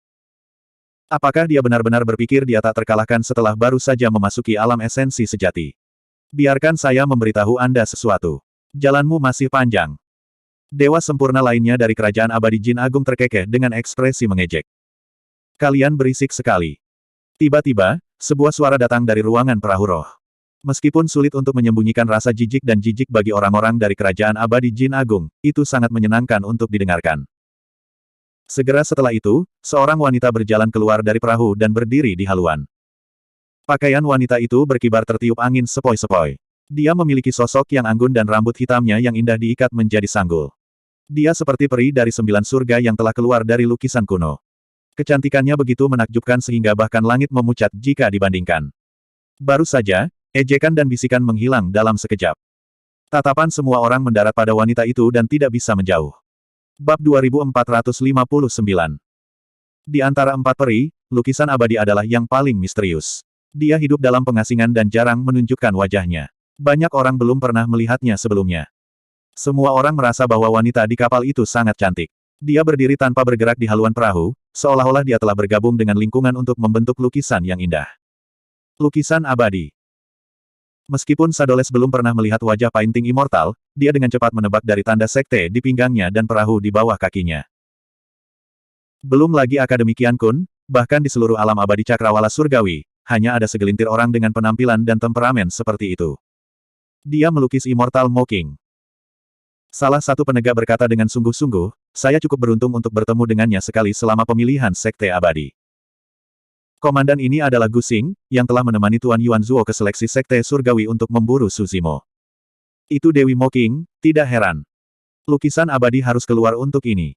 Apakah dia benar-benar berpikir dia tak terkalahkan setelah baru saja memasuki alam esensi sejati? Biarkan saya memberitahu Anda sesuatu. Jalanmu masih panjang. Dewa sempurna lainnya dari kerajaan abadi Jin Agung terkekeh dengan ekspresi mengejek. Kalian berisik sekali. Tiba-tiba, sebuah suara datang dari ruangan perahu roh. Meskipun sulit untuk menyembunyikan rasa jijik dan jijik bagi orang-orang dari kerajaan abadi Jin Agung, itu sangat menyenangkan untuk didengarkan. Segera setelah itu, seorang wanita berjalan keluar dari perahu dan berdiri di haluan. Pakaian wanita itu berkibar tertiup angin sepoi-sepoi. Dia memiliki sosok yang anggun dan rambut hitamnya yang indah diikat menjadi sanggul. Dia seperti peri dari 9 surga yang telah keluar dari lukisan kuno. Kecantikannya begitu menakjubkan sehingga bahkan langit memucat jika dibandingkan. Baru saja, ejekan dan bisikan menghilang dalam sekejap. Tatapan semua orang mendarat pada wanita itu dan tidak bisa menjauh. Bab 2459. Di antara 4 peri, lukisan abadi adalah yang paling misterius. Dia hidup dalam pengasingan dan jarang menunjukkan wajahnya. Banyak orang belum pernah melihatnya sebelumnya. Semua orang merasa bahwa wanita di kapal itu sangat cantik. Dia berdiri tanpa bergerak di haluan perahu, seolah-olah dia telah bergabung dengan lingkungan untuk membentuk lukisan yang indah. Lukisan abadi. Meskipun Sadoles belum pernah melihat wajah painting immortal, dia dengan cepat menebak dari tanda sekte di pinggangnya dan perahu di bawah kakinya. Belum lagi Akademi Qian Kun, bahkan di seluruh alam abadi cakrawala surgawi, hanya ada segelintir orang dengan penampilan dan temperamen seperti itu. Dia melukis Immortal Mocking. Salah satu penegak berkata dengan sungguh-sungguh, saya cukup beruntung untuk bertemu dengannya sekali selama pemilihan sekte abadi. Komandan ini adalah Gu Xing, yang telah menemani Tuan Yuan Zuo ke seleksi sekte surgawi untuk memburu Su Zimo. Itu Dewi Mocking, tidak heran. Lukisan abadi harus keluar untuk ini.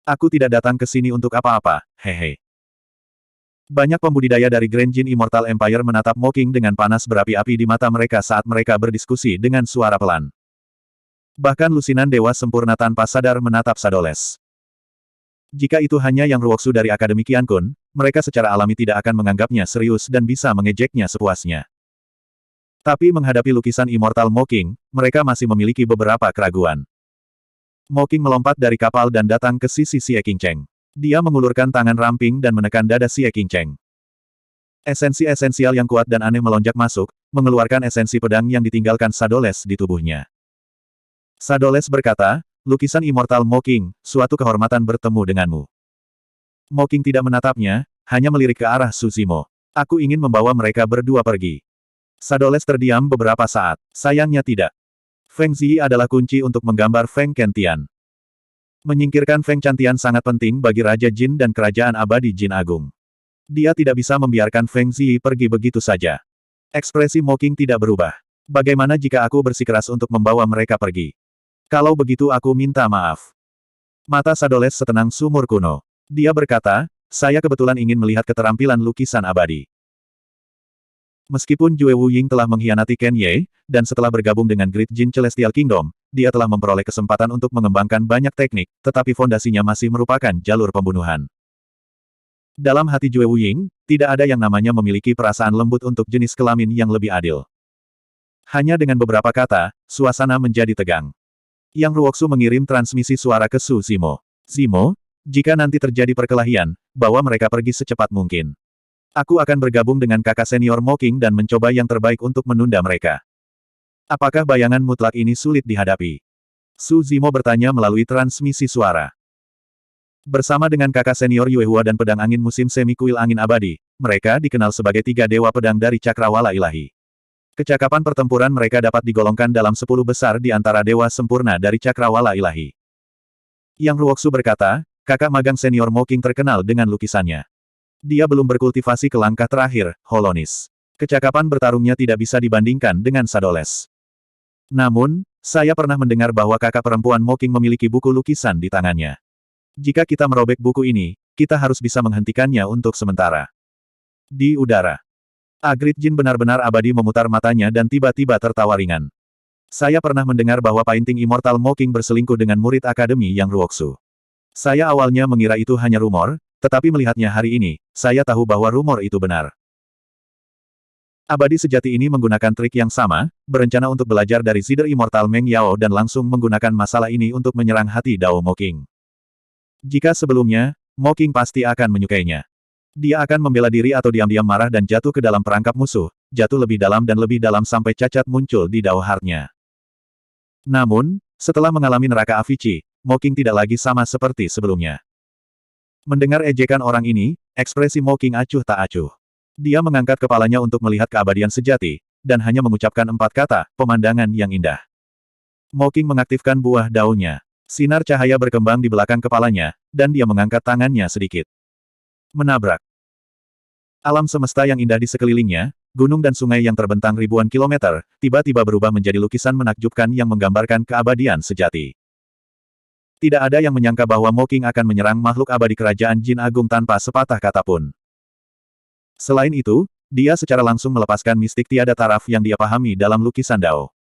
Aku tidak datang ke sini untuk apa-apa, hehe. Banyak pembudidaya dari Grand Jin Immortal Empire menatap Mocking dengan panas berapi-api di mata mereka saat mereka berdiskusi dengan suara pelan. Bahkan lusinan dewa sempurna tanpa sadar menatap Sadoles. Jika itu hanya yang Ruoksu dari Akademi Qian Kun, mereka secara alami tidak akan menganggapnya serius dan bisa mengejeknya sepuasnya. Tapi menghadapi lukisan Immortal Mocking, mereka masih memiliki beberapa keraguan. Mocking melompat dari kapal dan datang ke sisi Xie Qingcheng. Dia mengulurkan tangan ramping dan menekan dada Xie Qingcheng. Esensi esensial yang kuat dan aneh melonjak masuk, mengeluarkan esensi pedang yang ditinggalkan Sadoles di tubuhnya. Sadoles berkata, lukisan Immortal Mocking, suatu kehormatan bertemu denganmu. Mocking tidak menatapnya, hanya melirik ke arah Su Zimo. Aku ingin membawa mereka berdua pergi. Sadoles terdiam beberapa saat. Sayangnya tidak. Feng Ziyi adalah kunci untuk menggambar Feng Kentian. Menyingkirkan Feng Cantian sangat penting bagi Raja Jin dan Kerajaan Abadi Jin Agung. Dia tidak bisa membiarkan Feng Ziyi pergi begitu saja. Ekspresi Mocking tidak berubah. Bagaimana jika aku bersikeras untuk membawa mereka pergi? Kalau begitu aku minta maaf. Mata Sadoles setenang sumur kuno. Dia berkata, saya kebetulan ingin melihat keterampilan lukisan abadi. Meskipun Jue Wuying telah mengkhianati Ken Ye, dan setelah bergabung dengan Great Jin Celestial Kingdom, dia telah memperoleh kesempatan untuk mengembangkan banyak teknik, tetapi fondasinya masih merupakan jalur pembunuhan. Dalam hati Jue Wuying, tidak ada yang namanya memiliki perasaan lembut untuk jenis kelamin yang lebih adil. Hanya dengan beberapa kata, suasana menjadi tegang. Yang Ruoksu mengirim transmisi suara ke Su Zimo. Zimo, jika nanti terjadi perkelahian, bawa mereka pergi secepat mungkin. Aku akan bergabung dengan kakak senior Mocking dan mencoba yang terbaik untuk menunda mereka. Apakah bayangan mutlak ini sulit dihadapi? Su Zimo bertanya melalui transmisi suara. Bersama dengan kakak senior Yue Hua dan pedang angin musim semi kuil angin abadi, mereka dikenal sebagai 3 dewa pedang dari cakrawala ilahi. Kecakapan pertempuran mereka dapat digolongkan dalam 10 besar di antara dewa sempurna dari cakrawala ilahi. Yang Ruoksu berkata, kakak magang senior Mocking terkenal dengan lukisannya. Dia belum berkultivasi ke langkah terakhir, Holonis. Kecakapan bertarungnya tidak bisa dibandingkan dengan Sadoles. Namun, saya pernah mendengar bahwa kakak perempuan Mocking memiliki buku lukisan di tangannya. Jika kita merobek buku ini, kita harus bisa menghentikannya untuk sementara. Di udara. Great Jin benar-benar abadi memutar matanya dan tiba-tiba tertawa ringan. Saya pernah mendengar bahwa Painting Immortal Mocking berselingkuh dengan murid akademi Yang Ruoxu. Saya awalnya mengira itu hanya rumor, tetapi melihatnya hari ini, saya tahu bahwa rumor itu benar. Abadi sejati ini menggunakan trik yang sama, berencana untuk belajar dari Zider Immortal Meng Yao dan langsung menggunakan masalah ini untuk menyerang hati Dao Mocking. Jika sebelumnya, Mocking pasti akan menyukainya. Dia akan membela diri atau diam-diam marah dan jatuh ke dalam perangkap musuh, jatuh lebih dalam sampai cacat muncul di Dao Heart-nya. Namun, setelah mengalami neraka Avicii, Mocking tidak lagi sama seperti sebelumnya. Mendengar ejekan orang ini, ekspresi Mocking acuh tak acuh. Dia mengangkat kepalanya untuk melihat keabadian sejati, dan hanya mengucapkan 4 kata, pemandangan yang indah. Mocking mengaktifkan buah daunnya. Sinar cahaya berkembang di belakang kepalanya, dan dia mengangkat tangannya sedikit. Menabrak. Alam semesta yang indah di sekelilingnya, gunung dan sungai yang terbentang ribuan kilometer, tiba-tiba berubah menjadi lukisan menakjubkan yang menggambarkan keabadian sejati. Tidak ada yang menyangka bahwa Mocking akan menyerang makhluk abadi kerajaan Jin Agung tanpa sepatah kata pun. Selain itu, dia secara langsung melepaskan mistik tiada taraf yang dia pahami dalam lukisan Dao.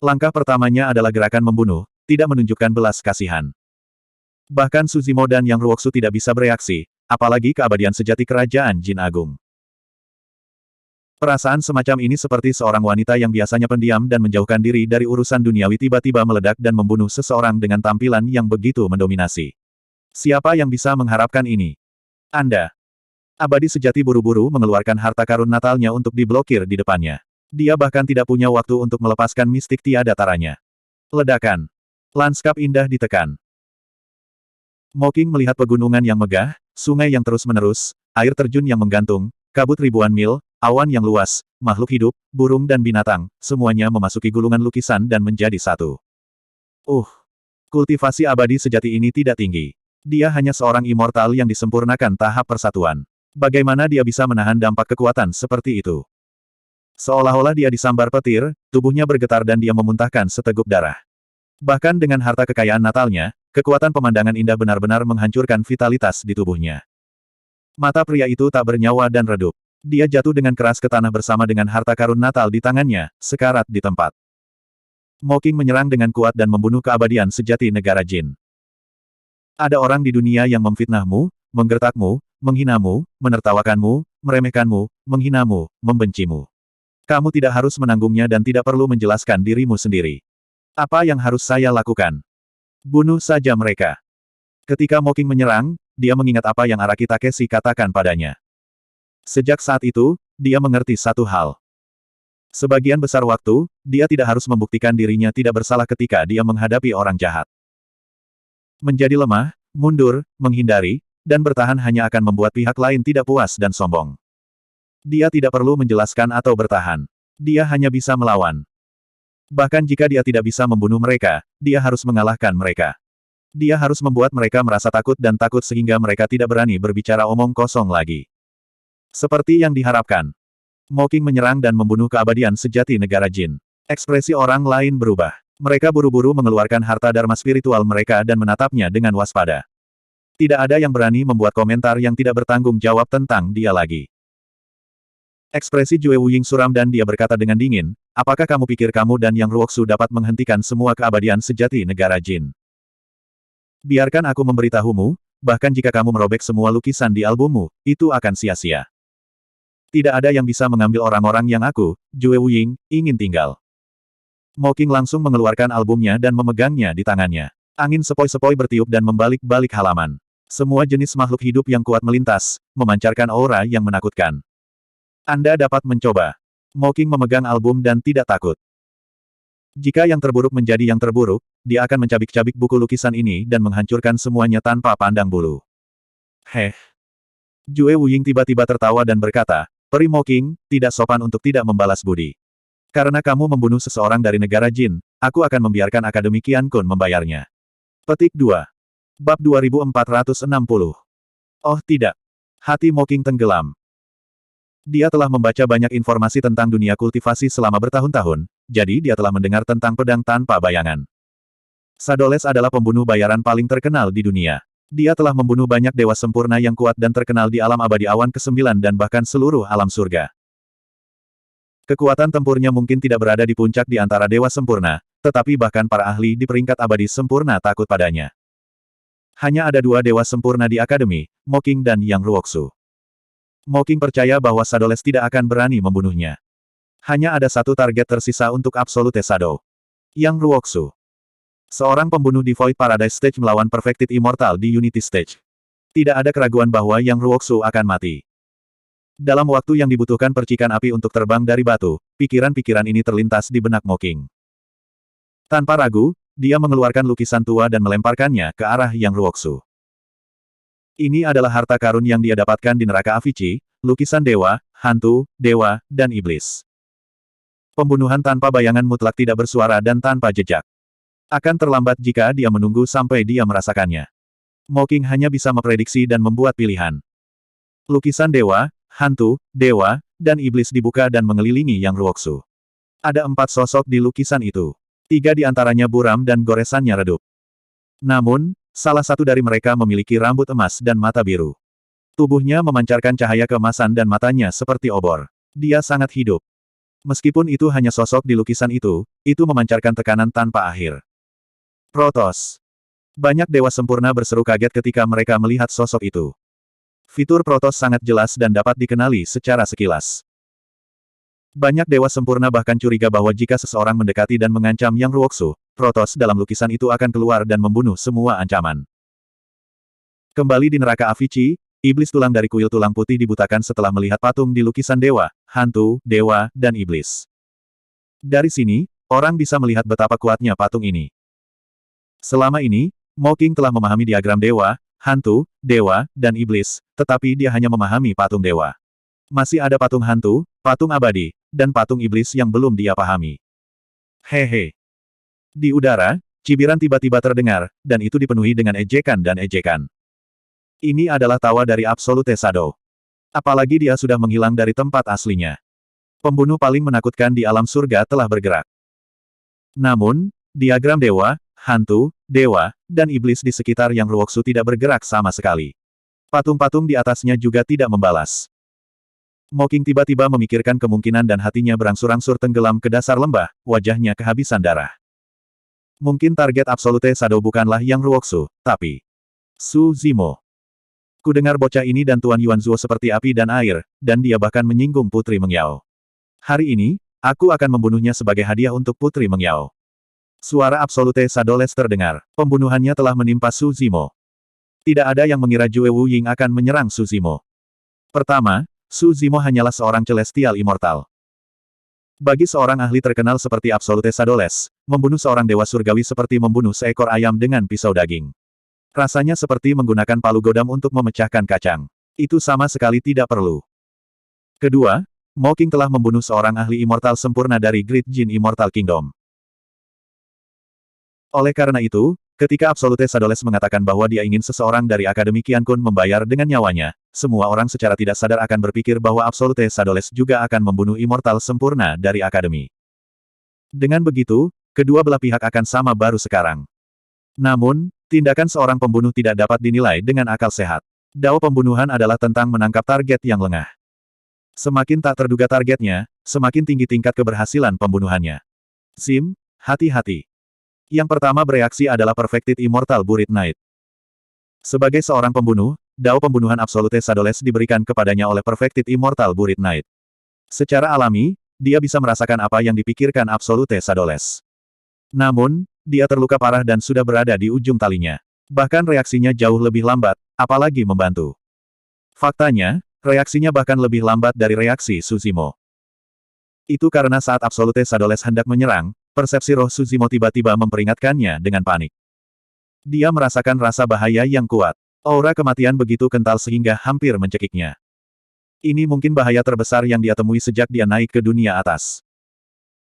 Langkah pertamanya adalah gerakan membunuh, tidak menunjukkan belas kasihan. Bahkan Suzimo dan Yang Ruoxu tidak bisa bereaksi, apalagi keabadian sejati kerajaan Jin Agung. Perasaan semacam ini seperti seorang wanita yang biasanya pendiam dan menjauhkan diri dari urusan duniawi tiba-tiba meledak dan membunuh seseorang dengan tampilan yang begitu mendominasi. Siapa yang bisa mengharapkan ini? Anda. Abadi sejati buru-buru mengeluarkan harta karun natalnya untuk diblokir di depannya. Dia bahkan tidak punya waktu untuk melepaskan mistik tiada taranya. Ledakan. Lanskap indah ditekan. Mocking melihat pegunungan yang megah, sungai yang terus-menerus, air terjun yang menggantung, kabut ribuan mil, awan yang luas, makhluk hidup, burung dan binatang, semuanya memasuki gulungan lukisan dan menjadi satu. Kultivasi abadi sejati ini tidak tinggi. Dia hanya seorang immortal yang disempurnakan tahap persatuan. Bagaimana dia bisa menahan dampak kekuatan seperti itu? Seolah-olah dia disambar petir, tubuhnya bergetar dan dia memuntahkan seteguk darah. Bahkan dengan harta kekayaan natalnya, kekuatan pemandangan indah benar-benar menghancurkan vitalitas di tubuhnya. Mata pria itu tak bernyawa dan redup. Dia jatuh dengan keras ke tanah bersama dengan harta karun natal di tangannya, sekarat di tempat. Mocking menyerang dengan kuat dan membunuh keabadian sejati negara Jin. Ada orang di dunia yang memfitnahmu, menggertakmu, menghinamu, menertawakanmu, meremehkanmu, menghinamu, membencimu. Kamu tidak harus menanggungnya dan tidak perlu menjelaskan dirimu sendiri. Apa yang harus saya lakukan? Bunuh saja mereka. Ketika Mocking menyerang, dia mengingat apa yang Araki Takeshi katakan padanya. Sejak saat itu, dia mengerti satu hal. Sebagian besar waktu, dia tidak harus membuktikan dirinya tidak bersalah ketika dia menghadapi orang jahat. Menjadi lemah, mundur, menghindari, dan bertahan hanya akan membuat pihak lain tidak puas dan sombong. Dia tidak perlu menjelaskan atau bertahan. Dia hanya bisa melawan. Bahkan jika dia tidak bisa membunuh mereka, dia harus mengalahkan mereka. Dia harus membuat mereka merasa takut dan takut sehingga mereka tidak berani berbicara omong kosong lagi. Seperti yang diharapkan. Mocking menyerang dan membunuh keabadian sejati negara Jin. Ekspresi orang lain berubah. Mereka buru-buru mengeluarkan harta dharma spiritual mereka dan menatapnya dengan waspada. Tidak ada yang berani membuat komentar yang tidak bertanggung jawab tentang dia lagi. Ekspresi Jue Wuying suram dan dia berkata dengan dingin, apakah kamu pikir kamu dan Yang Ruoxu dapat menghentikan semua keabadian sejati negara Jin? Biarkan aku memberitahumu, bahkan jika kamu merobek semua lukisan di albummu, itu akan sia-sia. Tidak ada yang bisa mengambil orang-orang yang aku, Jue Wuying, ingin tinggal. Mocking langsung mengeluarkan albumnya dan memegangnya di tangannya. Angin sepoi-sepoi bertiup dan membalik-balik halaman. Semua jenis makhluk hidup yang kuat melintas, memancarkan aura yang menakutkan. Anda dapat mencoba. Mocking memegang album dan tidak takut. Jika yang terburuk menjadi yang terburuk, dia akan mencabik-cabik buku lukisan ini dan menghancurkan semuanya tanpa pandang bulu. Jue Wuying tiba-tiba tertawa dan berkata, Peri Mocking, tidak sopan untuk tidak membalas budi. Karena kamu membunuh seseorang dari negara Jin, aku akan membiarkan Akademi Qian Kun membayarnya. Petik 2. Bab 2460. Oh tidak. Hati Mocking tenggelam. Dia telah membaca banyak informasi tentang dunia kultivasi selama bertahun-tahun, jadi dia telah mendengar tentang pedang tanpa bayangan. Sadoles adalah pembunuh bayaran paling terkenal di dunia. Dia telah membunuh banyak dewa sempurna yang kuat dan terkenal di alam abadi awan ke-9 dan bahkan seluruh alam surga. Kekuatan tempurnya mungkin tidak berada di puncak di antara dewa sempurna, tetapi bahkan para ahli di peringkat abadi sempurna takut padanya. Hanya ada dua dewa sempurna di akademi, Mo Qing dan Yang Ruoxu. Mo Qing percaya bahwa Shadow tidak akan berani membunuhnya. Hanya ada satu target tersisa untuk Absolute Shadow. Yang Ruoxu. Seorang pembunuh di Void Paradise Stage melawan Perfected Immortal di Unity Stage. Tidak ada keraguan bahwa Yang Ruoxu akan mati. Dalam waktu yang dibutuhkan percikan api untuk terbang dari batu, pikiran-pikiran ini terlintas di benak Mo Qing. Tanpa ragu, dia mengeluarkan lukisan tua dan melemparkannya ke arah Yang Ruoxu. Ini adalah harta karun yang dia dapatkan di neraka Avici, lukisan dewa, hantu, dewa, dan iblis. Pembunuhan tanpa bayangan mutlak tidak bersuara dan tanpa jejak. Akan terlambat jika dia menunggu sampai dia merasakannya. Mo Qing hanya bisa memprediksi dan membuat pilihan. Lukisan dewa, hantu, dewa, dan iblis dibuka dan mengelilingi Yang Ruoxu. Ada 4 sosok di lukisan itu. 3 di antaranya buram dan goresannya redup. Namun, salah satu dari mereka memiliki rambut emas dan mata biru. Tubuhnya memancarkan cahaya keemasan dan matanya seperti obor. Dia sangat hidup. Meskipun itu hanya sosok di lukisan itu memancarkan tekanan tanpa akhir. Protoss. Banyak dewa sempurna berseru kaget ketika mereka melihat sosok itu. Fitur Protoss sangat jelas dan dapat dikenali secara sekilas. Banyak dewa sempurna bahkan curiga bahwa jika seseorang mendekati dan mengancam Yang Ruoxu, Protoss dalam lukisan itu akan keluar dan membunuh semua ancaman. Kembali di neraka Avici, iblis tulang dari kuil tulang putih dibutakan setelah melihat patung di lukisan dewa, hantu, dewa, dan iblis. Dari sini, orang bisa melihat betapa kuatnya patung ini. Selama ini, Mo Qing telah memahami diagram dewa, hantu, dewa, dan iblis, tetapi dia hanya memahami patung dewa. Masih ada patung hantu, patung abadi, dan patung iblis yang belum dia pahami. Hehe. Di udara, cibiran tiba-tiba terdengar, dan itu dipenuhi dengan ejekan dan ejekan. Ini adalah tawa dari Absolute Shadow. Apalagi dia sudah menghilang dari tempat aslinya. Pembunuh paling menakutkan di alam surga telah bergerak. Namun, diagram dewa, hantu, dewa, dan iblis di sekitar Yang Ruoxu tidak bergerak sama sekali. Patung-patung di atasnya juga tidak membalas. Mo Qing tiba-tiba memikirkan kemungkinan dan hatinya berangsur-angsur tenggelam ke dasar lembah, wajahnya kehabisan darah. Mungkin target Absolute Shadow bukanlah Yang Ruoxu, tapi Su Zimo. Kudengar bocah ini dan Tuan Yuanzuo seperti api dan air, dan dia bahkan menyinggung Putri Mengyao. Hari ini, aku akan membunuhnya sebagai hadiah untuk Putri Mengyao. Suara Absolute Shadow terdengar. Pembunuhannya telah menimpa Su Zimo. Tidak ada yang mengira Jue Wu Ying akan menyerang Su Zimo. Pertama, Su Zimo hanyalah seorang Celestial Immortal. Bagi seorang ahli terkenal seperti Absolute Shadow, membunuh seorang dewa surgawi seperti membunuh seekor ayam dengan pisau daging. Rasanya seperti menggunakan palu godam untuk memecahkan kacang. Itu sama sekali tidak perlu. Kedua, Mo Qing telah membunuh seorang ahli immortal sempurna dari Great Jin Immortal Kingdom. Oleh karena itu, ketika Absolute Shadow mengatakan bahwa dia ingin seseorang dari Akademi Qiankun membayar dengan nyawanya, semua orang secara tidak sadar akan berpikir bahwa Absolute Shadow juga akan membunuh immortal sempurna dari Akademi. Dengan begitu, kedua belah pihak akan sama baru sekarang. Namun, tindakan seorang pembunuh tidak dapat dinilai dengan akal sehat. Dao pembunuhan adalah tentang menangkap target yang lengah. Semakin tak terduga targetnya, semakin tinggi tingkat keberhasilan pembunuhannya. Zim, hati-hati. Yang pertama bereaksi adalah Perfected Immortal Buried Knight. Sebagai seorang pembunuh, dao pembunuhan Absolute Shadow diberikan kepadanya oleh Perfected Immortal Buried Knight. Secara alami, dia bisa merasakan apa yang dipikirkan Absolute Shadow. Namun, dia terluka parah dan sudah berada di ujung talinya. Bahkan reaksinya jauh lebih lambat, apalagi membantu. Faktanya, reaksinya bahkan lebih lambat dari reaksi Su Zimo. Itu karena saat Absolute Shadow hendak menyerang, persepsi roh Su Zimo tiba-tiba memperingatkannya dengan panik. Dia merasakan rasa bahaya yang kuat. Aura kematian begitu kental sehingga hampir mencekiknya. Ini mungkin bahaya terbesar yang dia temui sejak dia naik ke dunia atas.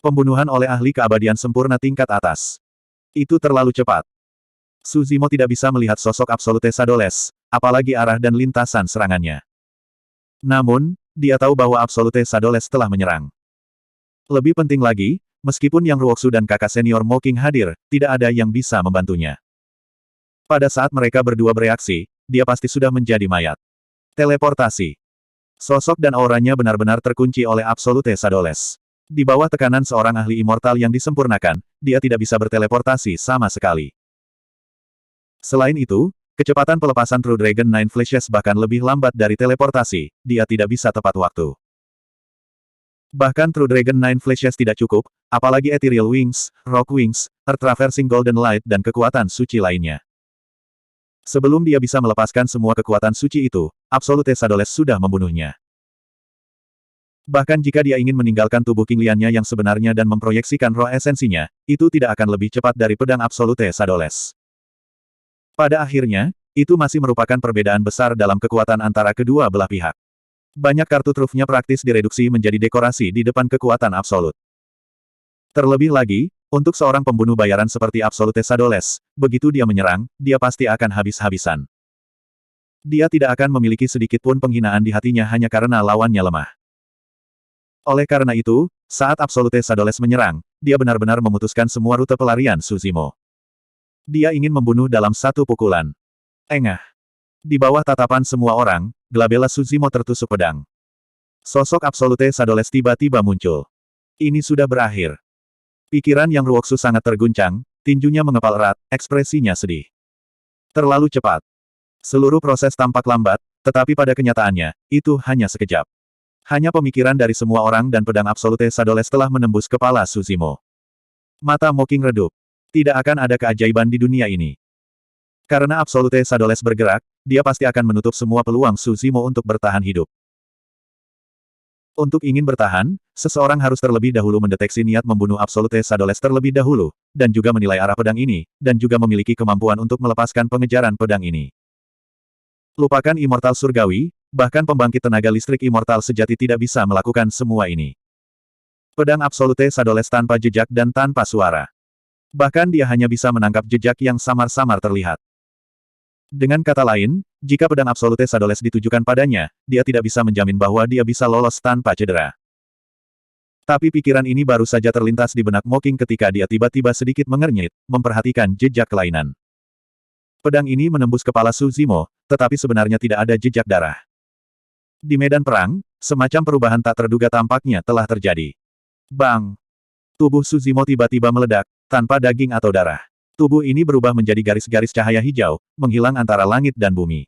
Pembunuhan oleh ahli keabadian sempurna tingkat atas. Itu terlalu cepat. Su Zimo tidak bisa melihat sosok Absolute Shadow, apalagi arah dan lintasan serangannya. Namun, dia tahu bahwa Absolute Shadow telah menyerang. Lebih penting lagi, meskipun Yang Ruoxu dan kakak senior Mo Qing hadir, tidak ada yang bisa membantunya. Pada saat mereka berdua bereaksi, dia pasti sudah menjadi mayat. Teleportasi. Sosok dan auranya benar-benar terkunci oleh Absolute Shadows. Di bawah tekanan seorang ahli immortal yang disempurnakan, dia tidak bisa berteleportasi sama sekali. Selain itu, kecepatan pelepasan True Dragon Nine Flashes bahkan lebih lambat dari teleportasi, dia tidak bisa tepat waktu. Bahkan True Dragon Nine Flashes tidak cukup, apalagi Ethereal Wings, Rock Wings, Earth Traversing Golden Light dan kekuatan suci lainnya. Sebelum dia bisa melepaskan semua kekuatan suci itu, Absolute Shadows sudah membunuhnya. Bahkan jika dia ingin meninggalkan tubuh King Liannya yang sebenarnya dan memproyeksikan roh esensinya, itu tidak akan lebih cepat dari pedang Absolute Shadows. Pada akhirnya, itu masih merupakan perbedaan besar dalam kekuatan antara kedua belah pihak. Banyak kartu trufnya praktis direduksi menjadi dekorasi di depan kekuatan absolut. Terlebih lagi, untuk seorang pembunuh bayaran seperti Absolute Shadows, begitu dia menyerang, dia pasti akan habis-habisan. Dia tidak akan memiliki sedikit pun penghinaan di hatinya hanya karena lawannya lemah. Oleh karena itu, saat Absolute Shadows menyerang, dia benar-benar memutuskan semua rute pelarian Suzimo. Dia ingin membunuh dalam satu pukulan. Engah. Di bawah tatapan semua orang, Glabella Suzimo tertusuk pedang. Sosok Absolute Shadows tiba-tiba muncul. Ini sudah berakhir. Pikiran Yang Ruoxu sangat terguncang, tinjunya mengepal erat, ekspresinya sedih. Terlalu cepat. Seluruh proses tampak lambat, tetapi pada kenyataannya, itu hanya sekejap. Hanya pemikiran dari semua orang dan pedang Absolute Shadows telah menembus kepala Suzimo. Mata Mocking redup. Tidak akan ada keajaiban di dunia ini. Karena Absolute Shadows bergerak, dia pasti akan menutup semua peluang Suzimo untuk bertahan hidup. Untuk ingin bertahan, seseorang harus terlebih dahulu mendeteksi niat membunuh Absolute Shadows terlebih dahulu, dan juga menilai arah pedang ini, dan juga memiliki kemampuan untuk melepaskan pengejaran pedang ini. Lupakan Immortal Surgawi, bahkan pembangkit tenaga listrik Immortal sejati tidak bisa melakukan semua ini. Pedang Absolute Shadows tanpa jejak dan tanpa suara. Bahkan dia hanya bisa menangkap jejak yang samar-samar terlihat. Dengan kata lain, jika pedang Absolute Shadows ditujukan padanya, dia tidak bisa menjamin bahwa dia bisa lolos tanpa cedera. Tapi pikiran ini baru saja terlintas di benak Mocking ketika dia tiba-tiba sedikit mengernyit, memperhatikan jejak kelainan. Pedang ini menembus kepala Suzimo, tetapi sebenarnya tidak ada jejak darah. Di medan perang, semacam perubahan tak terduga tampaknya telah terjadi. Bang! Tubuh Suzimo tiba-tiba meledak, tanpa daging atau darah. Tubuh ini berubah menjadi garis-garis cahaya hijau, menghilang antara langit dan bumi.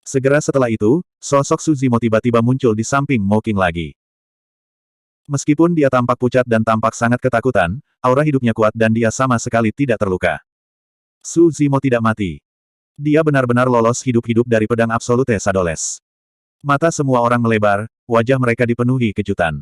Segera setelah itu, sosok Suzimo tiba-tiba muncul di samping Mocking lagi. Meskipun dia tampak pucat dan tampak sangat ketakutan, aura hidupnya kuat dan dia sama sekali tidak terluka. Suzimo tidak mati. Dia benar-benar lolos hidup-hidup dari pedang Absolute Shadows. Mata semua orang melebar, wajah mereka dipenuhi kejutan.